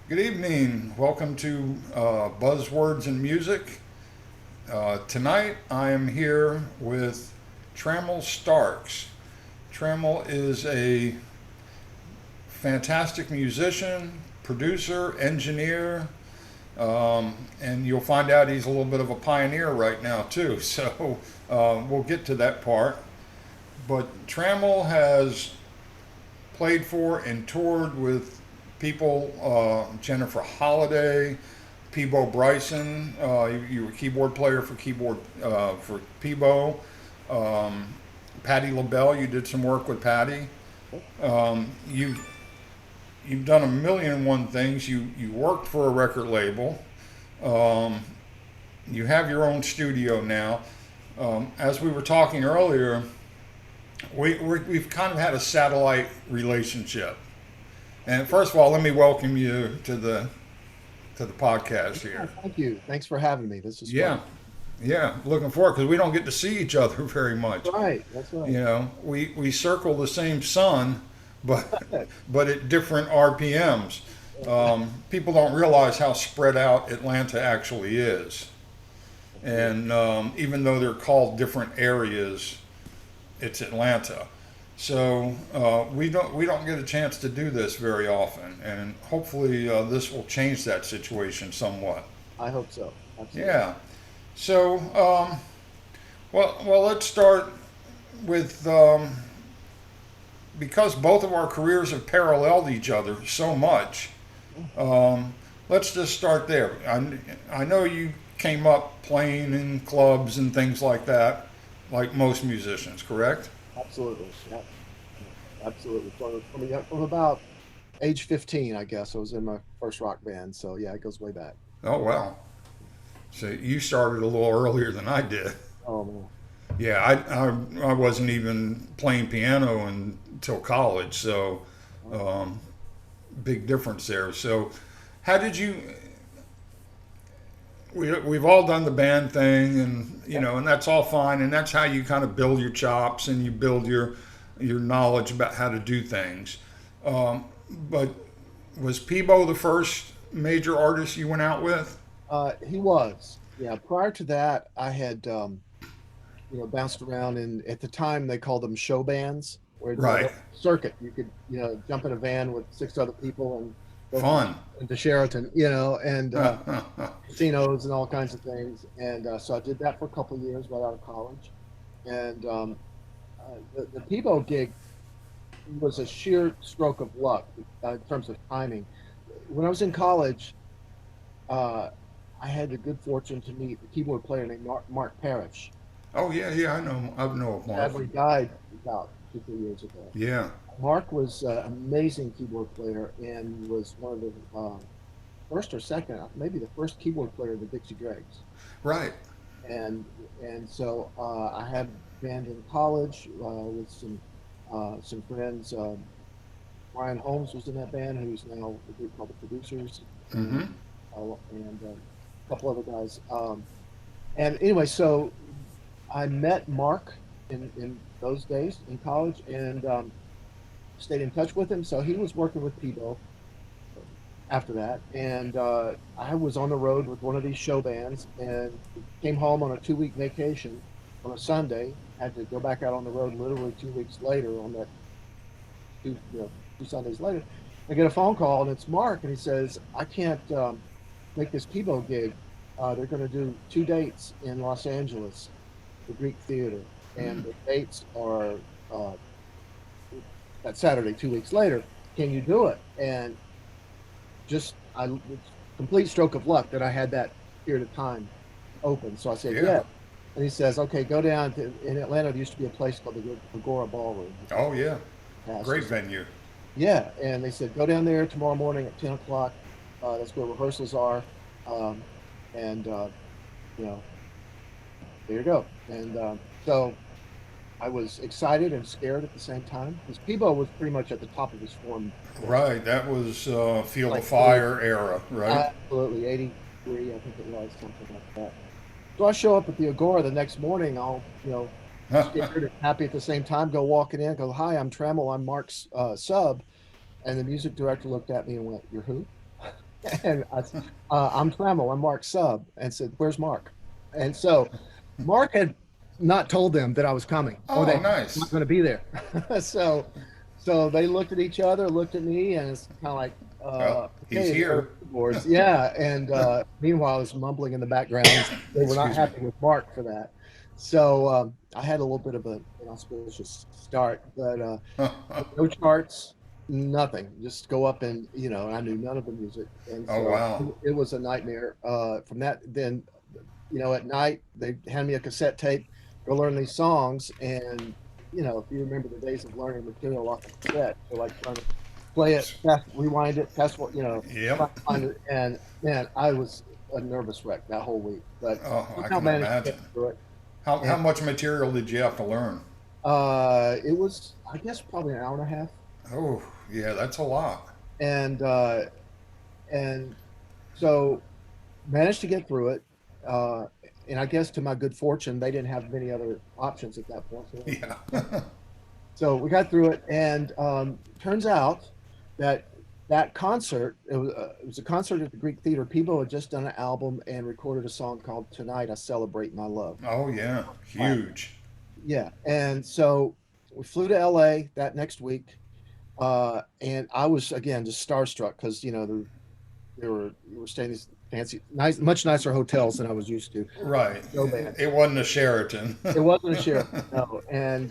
Good evening. Welcome to Buzzwords and Music. Tonight I am here with Trammell Starks. Trammell is a fantastic musician, producer, engineer, and you'll find out he's a little bit of a pioneer right now, too. So we'll get to that part. But Trammell has played for and toured with people, Jennifer Holliday, Peebo Bryson. You were keyboard player for Peebo. Um, Patti LaBelle. You did some work with Patti. You've done a million and one things. You worked for a record label. Um, you have your own studio now. As we were talking earlier, we've kind of had a satellite relationship. And first of all, let me welcome you to the podcast Yeah, here. thank you. Thanks for having me. This is fun. Yeah, yeah, looking forward because we don't get to see each other very much. Right. That's right. We circle the same sun, but but at different RPMs. People don't realize how spread out Atlanta actually is, and even though they're called different areas, it's Atlanta. So we don't get a chance to do this very often, and hopefully this will change that situation somewhat. I hope so. Absolutely. Yeah. So well, let's start with because both of our careers have paralleled each other so much. Um, let's just start there. I know you came up playing in clubs and things like that, like most musicians, correct? Absolutely. Yeah. Absolutely. From about age 15, I guess, I was in my first rock band. So yeah, it goes way back. Oh wow. So you started a little earlier than I did. Oh man. Yeah, I wasn't even playing piano until college, so Wow. um, big difference there. So, how did you? We've all done the band thing, and Yep. and that's all fine, and that's how you kind of build your chops and you build your knowledge about how to do things. Um, but was Peebo the first major artist you went out with? He was. Yeah. Prior to that, I had bounced around in at the time they called them show bands, where Right, circuit. You could jump in a van with six other people and go from fun. to Sheraton, and casinos and all kinds of things. And so I did that for a couple of years right out of college. And the Peebo gig was a sheer stroke of luck in terms of timing. When I was in college, uh, I had the good fortune to meet a keyboard player named Mark Parrish. Oh yeah, yeah, I know of Mark. Sadly died about 2 3 years ago. Yeah, Mark was an amazing keyboard player and was one of the first or second, maybe the first keyboard player of the Dixie Dregs. right. And so I had a band in college with some friends. Brian Holmes was in that band, who's now a group called the Producers, and Mm-hmm. a couple other guys. And anyway, so I met Mark in those days in college and stayed in touch with him. So he was working with Peebo after that, and I was on the road with one of these show bands, and came home on a 2 week vacation on a Sunday. Had to go back out on the road literally 2 weeks later on that two Sundays later. I get a phone call and it's Mark, and he says I can't make this Peebo gig. They're going to do two dates in Los Angeles, the Greek Theater, and the dates are uh, that Saturday 2 weeks later. Can you do it? And just it's complete stroke of luck that I had that period of time open. So I said, Yeah. yeah. And he says, okay, go down to, in Atlanta, there used to be a place called the Agora Ballroom. Oh yeah. Great Passes. venue. Yeah. And they said, go down there tomorrow morning at 10 o'clock. That's where rehearsals are. Um, and, you know, there you go. And so I was excited and scared at the same time because Peebo was pretty much at the top of his form then. Right. That was Field of Like really, Fire era, right? absolutely 83, I think it was, something like that. So I show up at the Agora the next morning, all, scared and happy at the same time, go walking in, go, hi, I'm Trammell, I'm Mark's sub. And the music director looked at me and went, you're who? And I'm Trammell, I'm Mark's sub, and said, "Where's Mark?" And so Mark had not told them that I was coming or Oh, that he was not nice. going to be there. so so they looked at each other, looked at me, and it's kind of like, Well, he's okay, there are here. keyboards. Yeah. And meanwhile, I was mumbling in the background. They were not Excuse me. happy with Mark for that. So I had a little bit of an auspicious start, but no charts, nothing. Just go up and I knew none of the music, and Oh, so wow. it was a nightmare. From that, then at night they hand me a cassette tape, go learn these songs, and if you remember the days of learning material off a cassette, so like trying to play it, fast, rewind it, fast, try to Yep. find it, and man, I was a nervous wreck that whole week, but Oh, I somehow can managed to imagine. get through it. How And much material did you have to learn? it was, I guess, probably an hour and a half, Oh, yeah, that's a lot. and and so managed to get through it. Uh, and I guess to my good fortune, they didn't have many other options at that point. Yeah. So we got through it, and turns out that that concert, it was a concert at the Greek Theater. Peebo had just done an album and recorded a song called "Tonight I Celebrate My Love." Oh, yeah. Huge. Yeah, and so we flew to LA that next week, and I was again just starstruck because we were staying in these fancy, nice, much nicer hotels than I was used to. Right. No band. It wasn't a Sheraton. It wasn't a Sheraton, no, and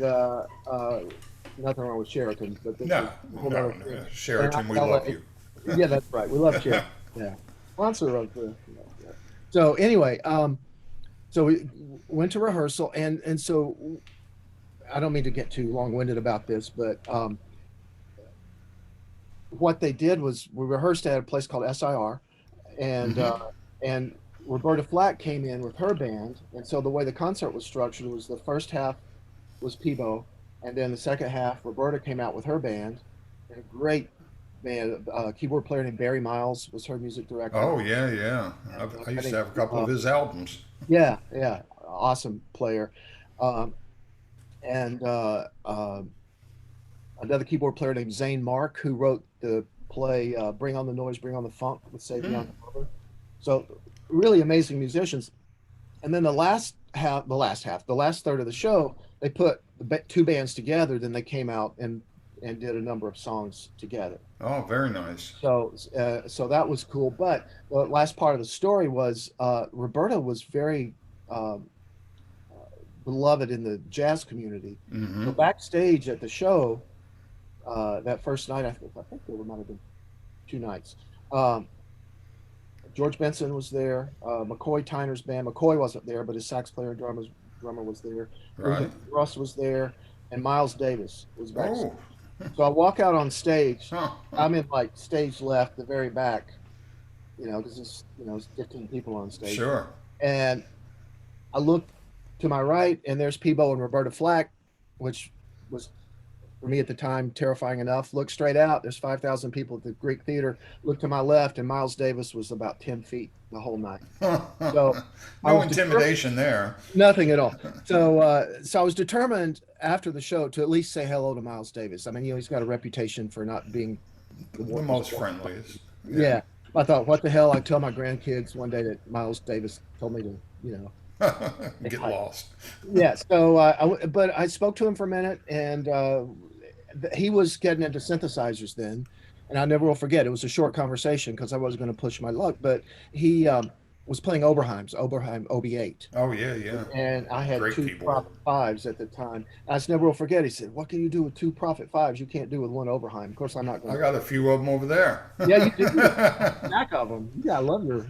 nothing wrong with Sheraton, but this No, was a whole no, other thing. no. And I Sheraton, we love LA, you. yeah, that's right. We love Sheraton. Yeah, sponsor of the. Yeah. So anyway, so we went to rehearsal, and so I don't mean to get too long-winded about this, but what they did was we rehearsed at a place called SIR, and Hmm. and Roberta Flack came in with her band, and so the way the concert was structured was the first half was Peebo, and then the second half Roberta came out with her band, and a great band, keyboard player named Barry Miles was her music director, Oh, yeah, yeah. and I I used to think have a couple of his albums. yeah, yeah, awesome player, um, and another keyboard player named Zane Mark who wrote the play "Bring on the Noise, Bring on the Funk" with Save Hmm. Young Carver. So really amazing musicians. And then the last third of the show, they put the two bands together. Then they came out and did a number of songs together. Oh, very nice. So that was cool. But the last part of the story was Roberta was very um, beloved in the jazz community. Hmm. So backstage at the show, that first night, I think there might have been two nights. Um, George Benson was there. McCoy Tyner's band. McCoy wasn't there, but his sax player and drummer was there. Right. Russ was there, and Miles Davis was backstage. Oh. So I walk out on stage. Huh. I'm in like stage left, the very back, because it's 15 people on stage, Sure. and I look to my right, and there's Peebo and Roberta Flack, which was for me at the time terrifying enough. Look straight out. There's 5,000 people at the Greek Theater. Look to my left, and Miles Davis was about 10 feet the whole night. So I No was determined, intimidation there. nothing at all. So I was determined after the show to at least say hello to Miles Davis. I mean, he's got a reputation for not being the The most friendliest. Yeah. yeah. I thought, what the hell? I tell my grandkids one day that Miles Davis told me to, say Get hi. lost. Yeah. So, but I spoke to him for a minute, and he was getting into synthesizers then, and I never will forget. It was a short conversation because I wasn't going to push my luck, but he was playing Oberheim OB8, Oh, yeah, yeah. and I had Great two keyboard. Prophet fives at the time. I just never will forget. He said, "What can you do with two Prophet fives? You can't do with one Oberheim." Of course, I'm not I going to. got a few of them over there. Yeah, you do. Stack of them. Yeah, I love your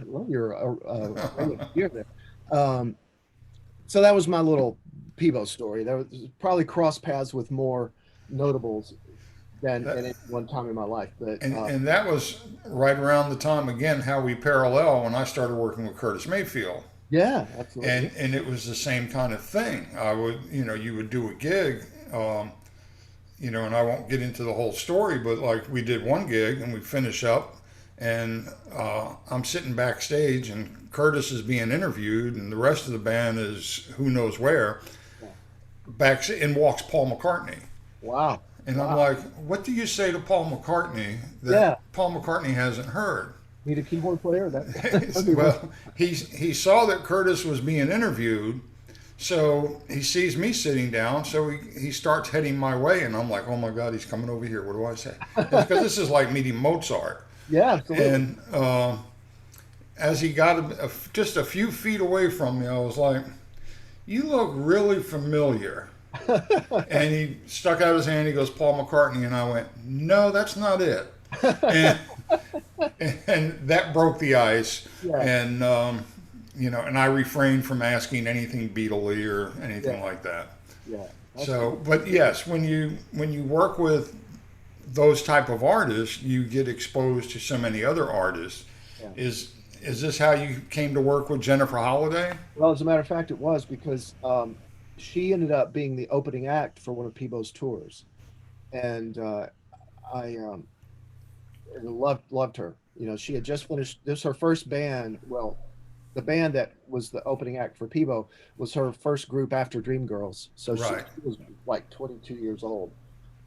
array of gear there. Um, so that was my little Peebo story. There was probably cross paths with more notables than That, at any one time in my life. But and that was right around the time, again, how we parallel when I started working with Curtis Mayfield. yeah, absolutely. And it was the same kind of thing. I would, you would do a gig, and I won't get into the whole story, but like we did one gig and we finish up, and I'm sitting backstage, and Curtis is being interviewed, and the rest of the band is who knows where. Yeah. Back and walks Paul McCartney, Wow. and I'm Wow. like, "What do you say to Paul McCartney that Yeah. Paul McCartney hasn't heard?" Need a keyboard player? That'd be Well, he saw that Curtis was being interviewed, so he sees me sitting down, so he starts heading my way, and I'm like, oh my God, he's coming over here. What do I say? Because this is like meeting Mozart. Yeah, absolutely. And as he got just a few feet away from me, I was like, you look really familiar. And he stuck out his hand. He goes, Paul McCartney. And I went, no, that's not it. And, and that broke the ice. Yeah, And, and I refrained from asking anything Beatley or anything yeah, like that. yeah. That's So, cool. but yes, when you work with those type of artists, you get exposed to so many other artists. Yeah. Is this how you came to work with Jennifer Holliday? Well, as a matter of fact, it was because she ended up being the opening act for one of Peebo's tours, and I loved her. You know, she had just finished this her first band. Well, the band that was the opening act for Peebo was her first group after Dreamgirls. So Right. she was like 22 years old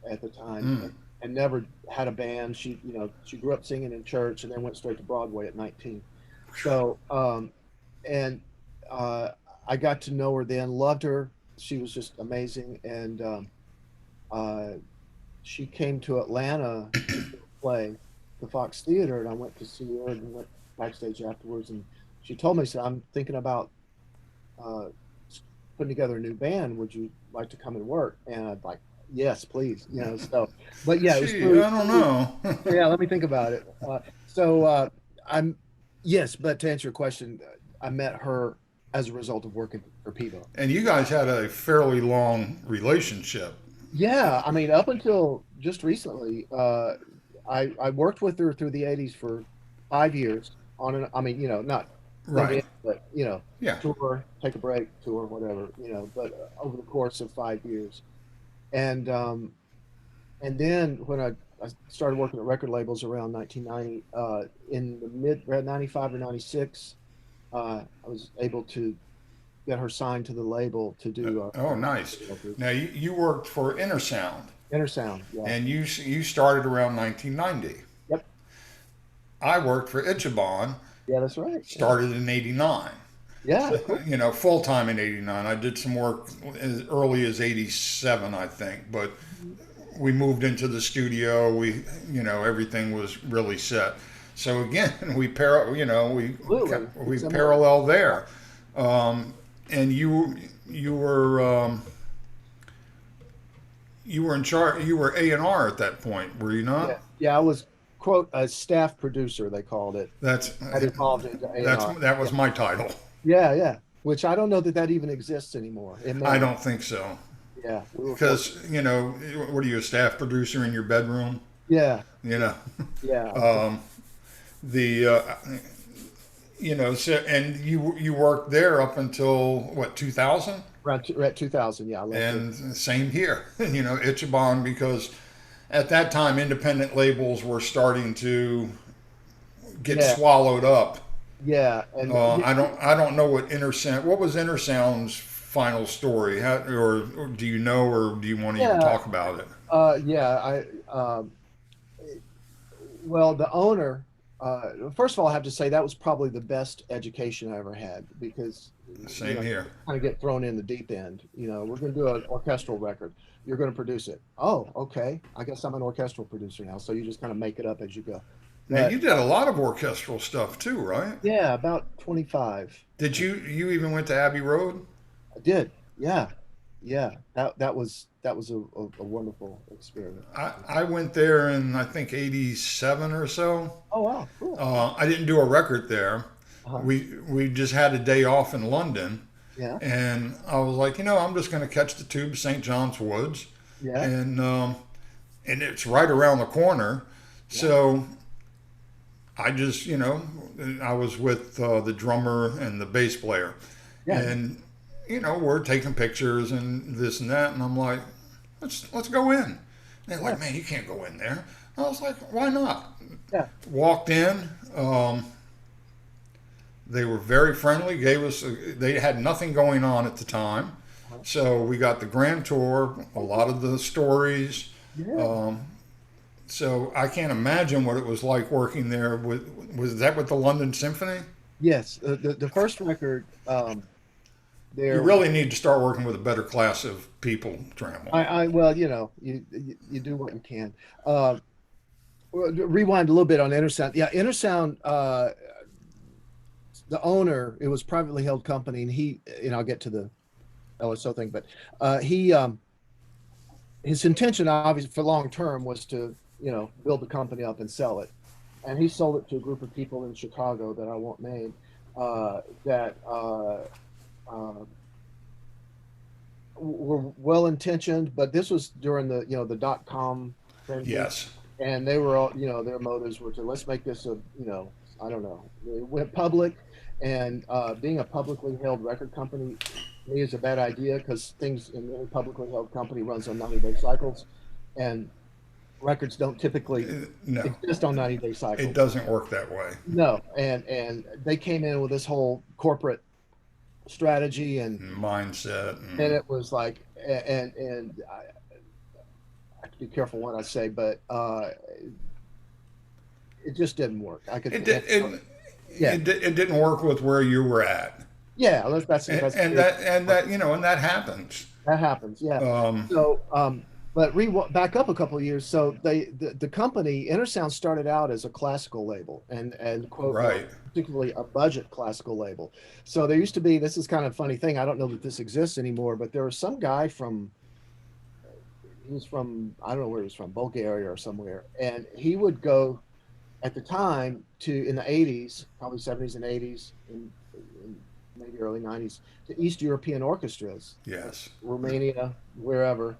at the time, Mm. and never had a band. She grew up singing in church and then went straight to Broadway at 19. So and I got to know her then, loved her. She was just amazing, and uh, she came to Atlanta to play the Fox Theater, and I went to see her and went backstage afterwards. And she told me, said, "I'm thinking about uh, putting together a new band. Would you like to come and work?" And I'd like, "Yes, please." But yeah, it was Gee, through. I don't know. Yeah, let me think about it. I'm yes, but to answer your question, I met her as a result of working for Peebo. And you guys had a fairly long relationship. Yeah, I mean, up until just recently, I worked with her through the '80s for 5 years on and I mean, not Right. but Yeah. tour, take a break, tour, whatever, but over the course of 5 years, and and then when I started working at record labels around 1990, in the mid around 95 or 96, I was able to get her signed to the label to do Oh, nice. records. Now you worked for Intersound, Intersound, yeah. and you started around 1990. Yep. I worked for Ichiban, Yeah, that's right. started in '89. Yeah, cool. Full time in '89. I did some work as early as '87, I think, but we moved into the studio. Everything was really set. So again, Absolutely. we Similar. parallel there. And you were in charge. You were A&R at that point, were you Yeah, not? yeah. I was quote a staff producer. They called it. That's I evolved into A&R. that was my title. Yeah, yeah. Which I don't know that even exists anymore. It I may. don't think so. Yeah, we were Because, what are you, a staff producer in your bedroom? Yeah, You know, yeah. um, the, so, and you worked there up until what, 2000? At 2000. Yeah, I left it. And same here, Ichiban, because at that time independent labels were starting to get Yeah, swallowed up. yeah, and I don't know what was Intersound's final story? Or do you know, or do you want to even yeah, talk about it? yeah. Well, the owner. First of all, I have to say that was probably the best education I ever had because Same here. kind of get thrown in the deep end. We're going to do an orchestral record. You're going to produce it. Oh, okay. I guess I'm an orchestral producer now. So you just kind of make it up as you go. Now But you did a lot of orchestral stuff too, right? yeah, about 25. Did you even went to Abbey Road? I did. Yeah, yeah. That was a wonderful experience. I went there in I think '87 or so. Oh wow, cool. I didn't do a record there. Uh-huh. We just had a day off in London, Yeah, and I was like, I'm just going to catch the tube St. John's Woods, yeah, and it's right around the corner. yeah, So I just I was with the drummer and the bass player, yeah, and we're taking pictures and this and that, and I'm like, let's go in. And they're yeah, like, man, you can't go in there. I was like, why not? yeah. Walked in. They were very friendly. They had nothing going on at the time, Uh-huh. so we got the grand tour. A lot of the stories. Yeah. Um, So I can't imagine what it was like working there. Was that with the London Symphony? Yes, the first record You there. really need to start working with a better class of people, Trammell. I well, you do what you can. Uh, Rewind a little bit on Intersound. Yeah, Intersound. The owner, it was privately held company, and I'll get to the LSO thing, but he his intention, obviously, for long term was to build the company up and sell it, and he sold it to a group of people in Chicago that I won't name that uh, were well intentioned, but this was during the .com frenzy, Yes. and they were all their motives were to let's make this a I don't know. It went public, and being a publicly held record company to me is a bad idea because things in a publicly held company runs on 90-day cycles, and records don't typically No, exist on 90-day it cycles. doesn't work that way. No, and they came in with this whole corporate strategy, Mindset. and it was like, and I have to be careful what I say, but it just didn't work. I could, It, did, it, yeah, it didn't work with where you were at. yeah, And that happens. that happens, yeah. Um, So, but back up a couple of years. So the company Intersound started out as a classical label and quote right. particularly a budget classical label. So there used to be, this is kind of a funny thing. I don't know that this exists anymore, but there was some guy he was from, I don't know where he was from, Bulgaria or somewhere, and he would go at the time in the 80s, probably 70s and 80s, and maybe early 90s, to East European orchestras, Yes. Romania, wherever,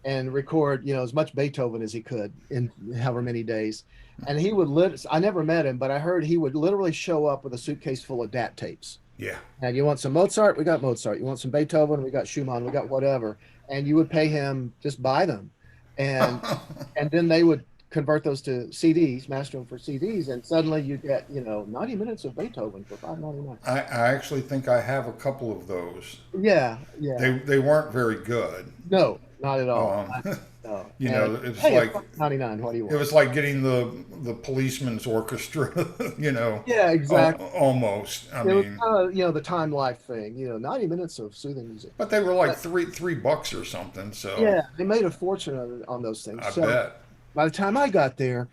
and record, as much Beethoven as he could in however many days. And he would I never met him, but I heard he would literally show up with a suitcase full of DAT tapes. Yeah. And you want some Mozart? We got Mozart. You want some Beethoven? We got Schumann. We got whatever. And you would pay him, just buy them. And and then they would convert those to CDs, master them for CDs, and suddenly you get 90 minutes of Beethoven for $5.99. I actually think I have a couple of those. Yeah, yeah. They weren't very good. No, not at all. Um, No. it's Hey, like it's $5.99. What do you it want? was like getting the policeman's orchestra. Yeah, exactly. Almost. I It was mean, kind of the time life thing. 90 minutes of soothing music. but they were like But, $3 or something. So yeah, they made a fortune on those things. I So bet. by the time I got there,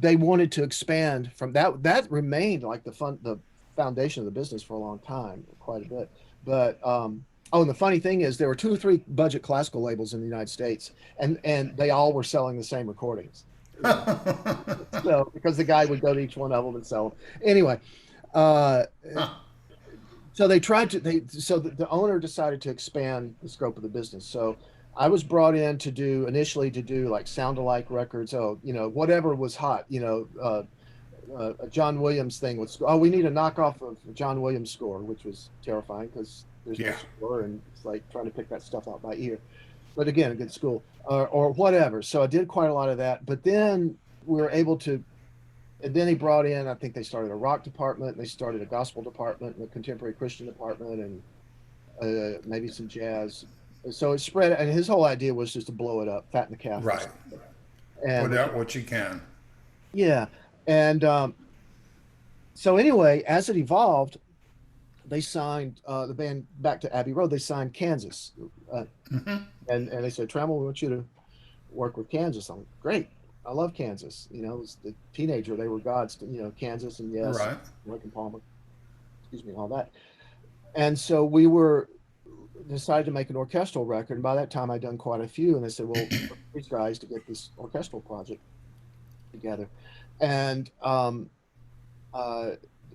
they wanted to expand from that. That remained like the foundation of the business for a long time, quite a bit. But and the funny thing is, there were 2 or 3 budget classical labels in the United States, and they all were selling the same recordings. So because the guy would go to each one of them and sell them. Anyway, uh, so they tried to so the owner decided to expand the scope of the business. So I was brought in initially to do like sound alike records. Oh, whatever was hot. A John Williams thing was, oh, we need a knockoff of a John Williams score, which was terrifying because there's no Yeah. score, and it's like trying to pick that stuff out by ear. But again, a good school or whatever. So I did quite a lot of that. But then we were able to, and then he brought in, I think they started a rock department, and they started a gospel department, and a contemporary Christian department, and maybe some jazz. So it spread, and his whole idea was just to blow it up, fatten the calf. Right. And Put out what you can. yeah, and so anyway, as it evolved, they signed the band back to Abbey Road. They signed Kansas, Hmm. and they said, Trammell, we want you to work with Kansas. I'm like, great. I love Kansas. As the teenager, they were gods to, Kansas and Yes, Right. Lincoln Palmer, excuse me, all that. And so we decided to make an orchestral record. And by that time, I'd done quite a few. And they said, well, these guys to get this orchestral project together. And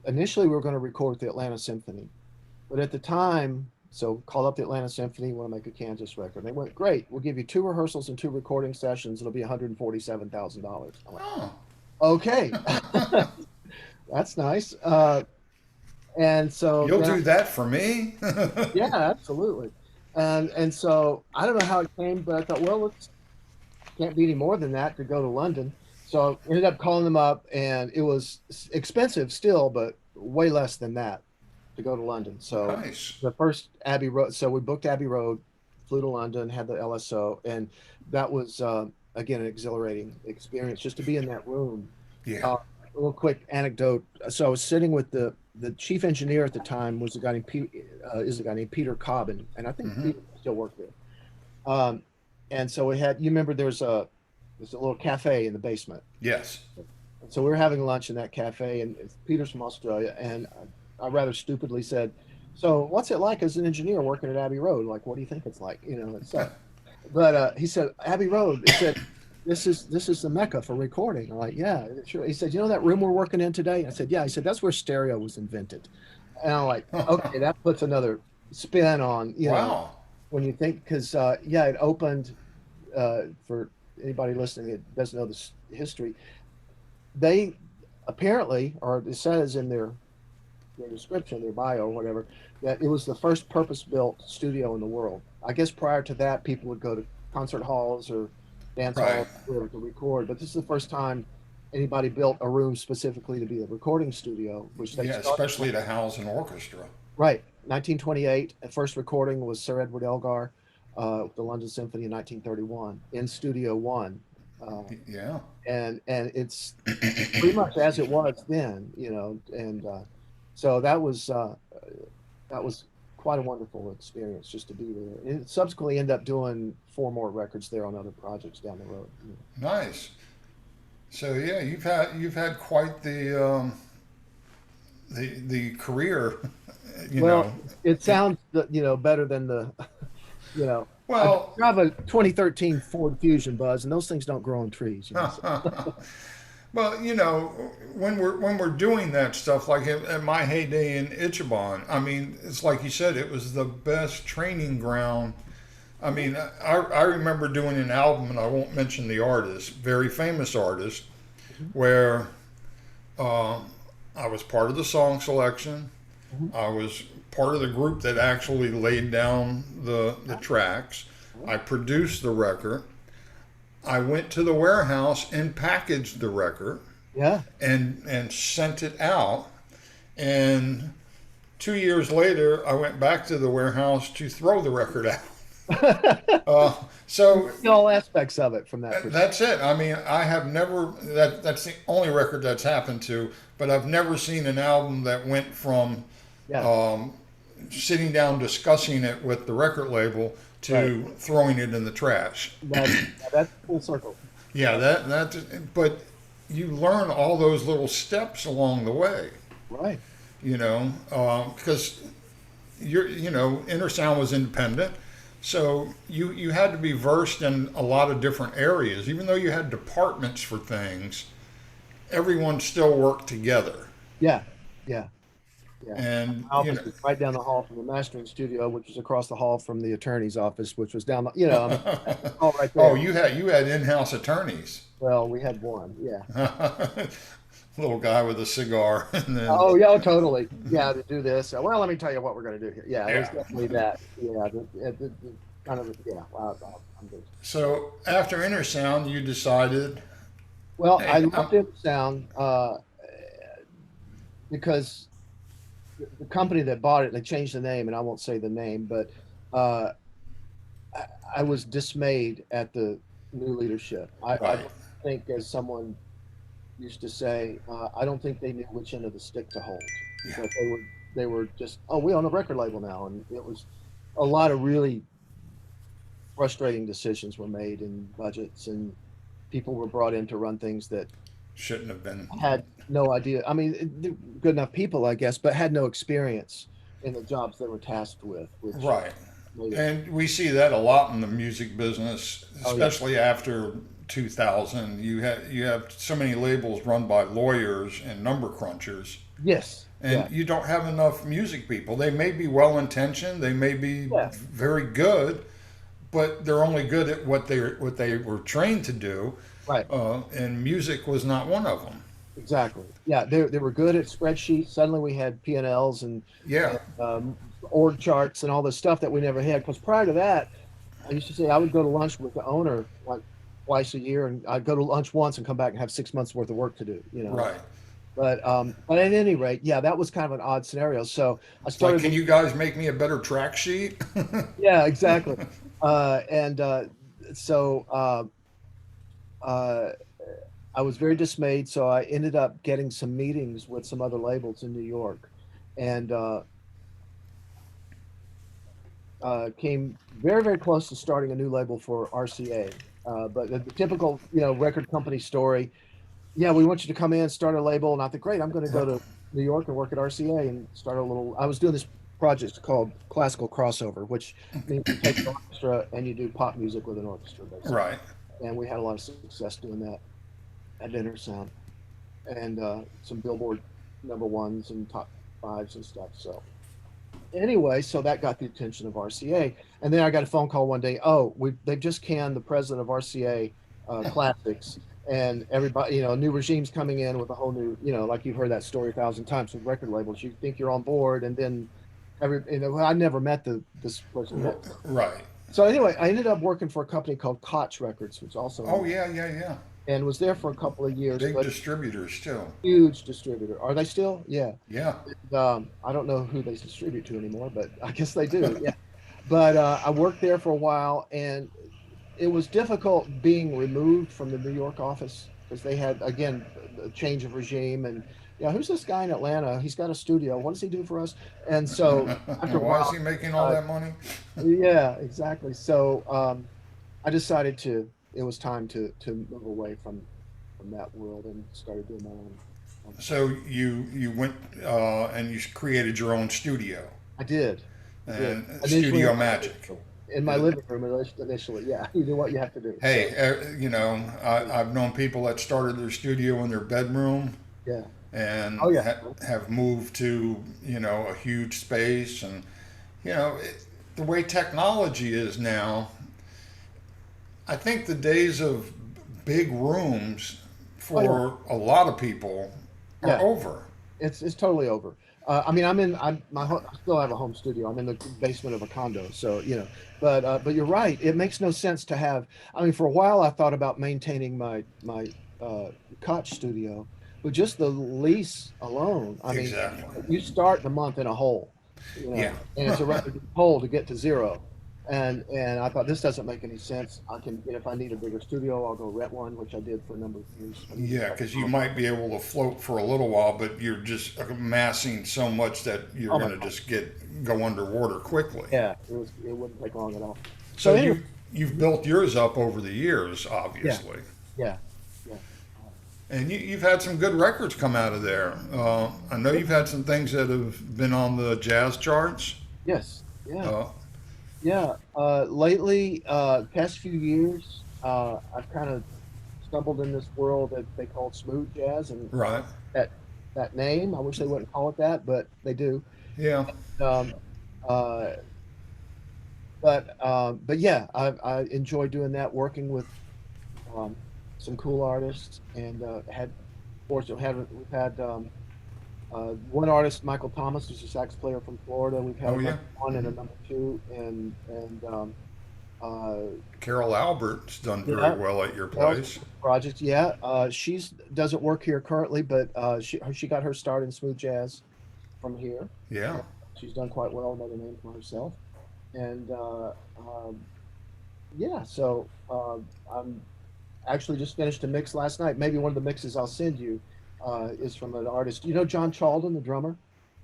initially, we were going to record with the Atlanta Symphony. But at the time, so called up the Atlanta Symphony, want to make a Kansas record. They went, great, we'll give you 2 rehearsals and 2 recording sessions. It'll be $147,000. I'm like, Oh. okay, that's nice. And so You'll do that for me? yeah, absolutely. And so I don't know how it came, but I thought, well, can't be any more than that to go to London. So I ended up calling them up, and it was expensive still, but way less than that to go to London. So Nice. the first Abbey Road, so we booked Abbey Road, flew to London, had the LSO, and that was again, an exhilarating experience just to be in that room. Yeah. Uh, a little quick anecdote. So I was sitting with the chief engineer at the time was a guy named is a guy named Peter Cobbin, and I think Hmm. Peter still worked there. Um, and so we had, you remember there's a little cafe in the basement. Yes. And so we were having lunch in that cafe, and Peter's from Australia, and I rather stupidly said, "So what's it like as an engineer working at Abbey Road? Like, what do you think it's like?" And so, but he said, "Abbey Road." He said, "This is the mecca for recording." I'm like, "Yeah, sure." He said, "You know that room we're working in today?" I said, "Yeah." He said, "That's where stereo was invented." And I'm like, "Okay, that puts another spin on, Wow. when you think, because yeah, it opened for anybody listening that doesn't know this history. They apparently, or it says in their description, their bio, or whatever, that it was the first purpose-built studio in the world. I guess prior to that, people would go to concert halls or dance Right. halls to record, but this is the first time anybody built a room specifically to be a recording studio, which they Yeah, started. especially to house an orchestra. Right, 1928. The first recording was Sir Edward Elgar, with the London Symphony in 1931 in Studio One, uh, Yeah. and it's pretty much as it was then, and so that was quite a wonderful experience just to be there. And subsequently ended up doing four more records there on other projects down the road. Nice. So yeah, you've had quite the career, you Well, know. it sounds better than the you know I Well, drive a 2013 Ford Fusion, Buzz, and those things don't grow on trees. So. well, when we're doing that stuff, like at my heyday in Ichiban, I mean, it's like you said, it was the best training ground. I mean, I remember doing an album, and I won't mention the artist, very famous artist, Mhm, where uh, I was part of the song selection. mhm. I was part of the group that actually laid down the tracks. I produced the record. I went to the warehouse and packaged the record Yeah. and sent it out. And 2 years later, I went back to the warehouse to throw the record out. Uh, so All aspects of it from that perspective. that's it. I mean, I have never that's the only record that's happened to, but I've never seen an album that went from Yeah. um, sitting down discussing it with the record label Right. to throwing it in the trash. That's full circle. Yeah, but you learn all those little steps along the way, Right. because Intersound was independent, so you had to be versed in a lot of different areas. Even though you had departments for things, everyone still worked together. Yeah. Yeah. Yeah. And My office was right down the hall from the mastering studio, which was across the hall from the attorney's office, which was I mean, all right oh, there. you had in-house attorneys. Well, we had one. Yeah. Little guy with a cigar, and then Oh, yeah, totally. Yeah, to do this. Well, let me tell you what we're going to do here. Yeah, it was yeah. definitely that. Yeah, the kind of, yeah. Wow, I'm good. So after Intersound, you decided, Well, I hey, left it sound because the company that bought it, they changed the name, and I won't say the name, but uh, I, I was dismayed at the new leadership. I right, don't think, as someone used to say, I don't think they knew which end of the stick to hold. yeah, That they were just, oh, we own a record label now, and it was a lot of really frustrating decisions were made, and budgets, and people were brought in to run things that shouldn't have been. had no idea. I mean, they're good enough people, I guess, but had no experience in the jobs they were tasked with, which Right. made it. And we see that a lot in the music business, Oh yeah, especially after 2000. You have so many labels run by lawyers and number crunchers, yes, yeah, and you don't have enough music people. They may be well intentioned, they may be yeah, very good, but they're only good at what they were trained to do, right, and music was not one of them. exactly. Yeah, they were good at spreadsheets. Suddenly we had P&Ls Yeah, and org charts and all this stuff that we never had. Because prior to that, I used to say I would go to lunch with the owner like twice a year, and I'd go to lunch once and come back and have 6 months worth of work to do. right. But at any rate, yeah, that was kind of an odd scenario. So I It's like, started. can you guys make me a better track sheet? Yeah, exactly. And so uh, I was very dismayed. So I ended up getting some meetings with some other labels in New York, and came very, very close to starting a new label for RCA. But the typical, record company story. Yeah, we want you to come in, start a label, and I thought, great, I'm going to go to New York and work at RCA and start a little. I was doing this project called Classical Crossover, which means you take an orchestra and you do pop music with an orchestra, basically. Right. And we had a lot of success doing that at Intersound and some Billboard number ones and top fives and stuff. So anyway, so that got the attention of RCA, and then I got a phone call one day. Oh, they've just canned the president of RCA Classics, and everybody, a new regime's coming in with a whole new, like you've heard that story 1,000 times with record labels. You think you're on board, and then I never met this person yet. Right. So anyway, I ended up working for a company called Koch Records, which also Oh, yeah, yeah, yeah. and was there for a couple of years. Big But distributors too. huge distributor. Are they still? Yeah. Yeah. I don't know who they distribute to anymore, but I guess they do. Yeah. But I worked there for a while, and it was difficult being removed from the New York office because they had, again, a change of regime. And yeah, who's this guy in Atlanta? He's got a studio. What does he do for us? And so after a Why is while, he making all that money? yeah, exactly. So I decided it was time to move away from that world and started doing my own. So you went and you created your own studio I did. I did. and Initially Studio Magic. in my living room initially. Yeah, you do what you have to do. Hey, So, I've known people that started their studio in their bedroom yeah. and Oh yeah. have moved to a huge space, and the way technology is now, I think the days of big rooms Oh yeah. for a lot of people are Yeah. over. It's totally over. I mean, I still have a home studio. I'm in the basement of a condo, so But you're right. It makes no sense to have. I mean, for a while, I thought about maintaining my Koch studio, but just the lease alone. I mean, Exactly. you start the month in a hole, Yeah. and it's a record hole to get to zero. And I thought this doesn't make any sense. I can, if I need a bigger studio, I'll go rent one, which I did for a number of years. Yeah, because you might be able to float for a little while, but you're just amassing so much that you're Oh my going to God. just go underwater quickly. Yeah, it wouldn't take long at all. So So anyway, you've built yours up over the years, yeah, obviously, yeah, yeah. and you've had some good records come out of there. I know you've had some things that have been on the jazz charts. Yes, yeah, Uh, yeah. Lately, past few years, I've kind of stumbled in this world that they call smooth jazz, and right. that that name. I wish they wouldn't call it that, but they do. Yeah. Um, uh, but yeah, I enjoy doing that, working with um, some cool artists, and fortunately we've had one artist, Michael Thomas, who's a sax player from Florida. We've had Oh a yeah. number one and a number two, and uh, Carol Albert's done very yeah, well at your Carol's place. project. Yeah, she's doesn't work here currently, but she got her start in smooth jazz from here. Yeah. Uh, she's done quite well, made a name for herself, and um, yeah. So I'm actually just finished a mix last night. Maybe one of the mixes I'll send you is from an artist. You know John Chalden, the drummer?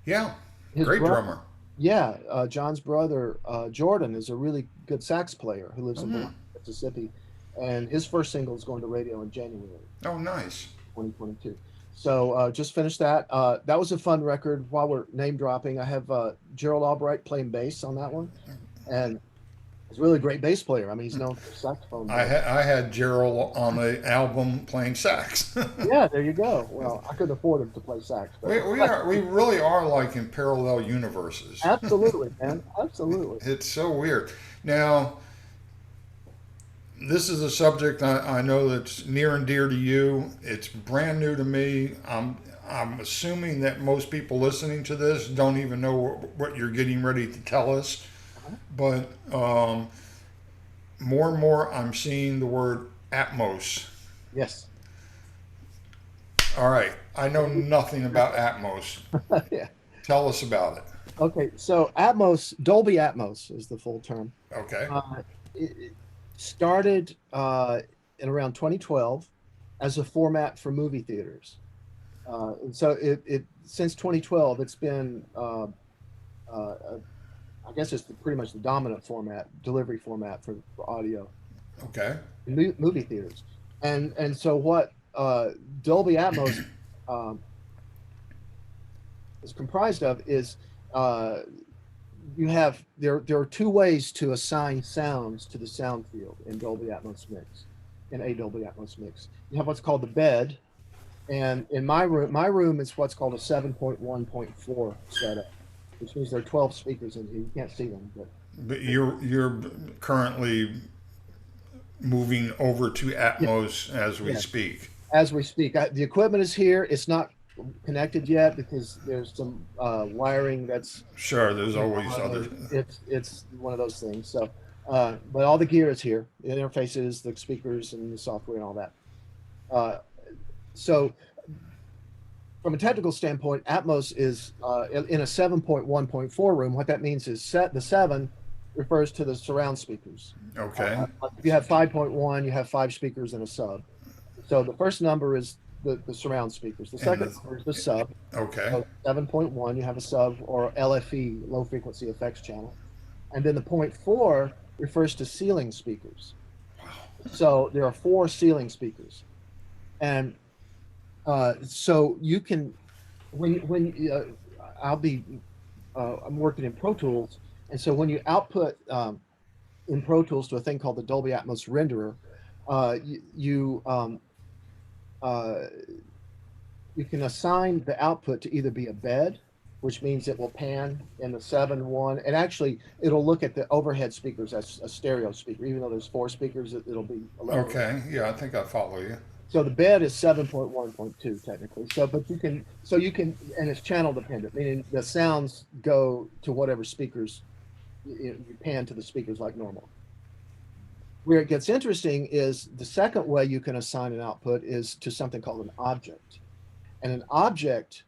Yeah. His Great brother, drummer. yeah, John's brother, Jordan, is a really good sax player who lives in Hmm. Biloxi, Mississippi. And his first single is going to radio in January Oh, nice. 2022. So just finished that. That was a fun record. While we're name dropping, I have Gerald Albright playing bass on that one. And he's a really great bass player. I mean, he's known for saxophone. I had Gerald on the album playing sax. Yeah, there you go. Well, I couldn't afford him to play sax, but We really are like in parallel universes. absolutely, man, absolutely. It's so weird. Now, this is a subject I know that's near and dear to you. It's brand new to me. I'm assuming that most people listening to this don't even know what you're getting ready to tell us. Uh-huh. But more and more, I'm seeing the word Atmos. Yes. All right, I know nothing about Atmos. Yeah. Tell us about it. Okay, so Atmos, Dolby Atmos is the full term. Okay. It started in around 2012 as a format for movie theaters. And so it since 2012, it's been I guess it's pretty much the dominant format, delivery format for audio Okay. in movie theaters. And so what Dolby Atmos um, is comprised of is uh, you have there are two ways to assign sounds to the sound field in Dolby Atmos mix, in a Dolby Atmos mix. You have what's called the bed, and in my room is what's called a 7.1.4 setup, which means there are 12 speakers in here. You can't see them, but But you're currently moving over to yeah, Atmos as we yeah. speak. As we speak, the equipment is here. It's not connected yet because there's some wiring that's Sure, there's you always other. know, it's one of those things. So, but all the gear is here. The interfaces, the speakers, and the software, and all that. Uh, so, from a technical standpoint, Atmos is in a 7.1.4 room. What that means is the seven refers to the surround speakers. Okay. If you have 5.1, you have five speakers and a sub. So the first number is the surround speakers. The And second number is the sub. okay. So 7.1, you have a sub or LFE, low frequency effects channel. And then the point four refers to ceiling speakers. So there are four ceiling speakers. And so you can, I'll be, I'm working in Pro Tools. And so when you output in Pro Tools to a thing called the Dolby Atmos renderer, uh, you can assign the output to either be a bed, which means it will pan in the 7.1, and actually it'll look at the overhead speakers as a stereo speaker, even though there's four speakers, it'll be 11. Okay. Yeah, I think I follow you. So the bed is 7.1.2 technically. So, but you can, and it's channel dependent, meaning the sounds go to whatever speakers you pan to the speakers like normal. Where it gets interesting is the second way you can assign an output is to something called an object. And an object,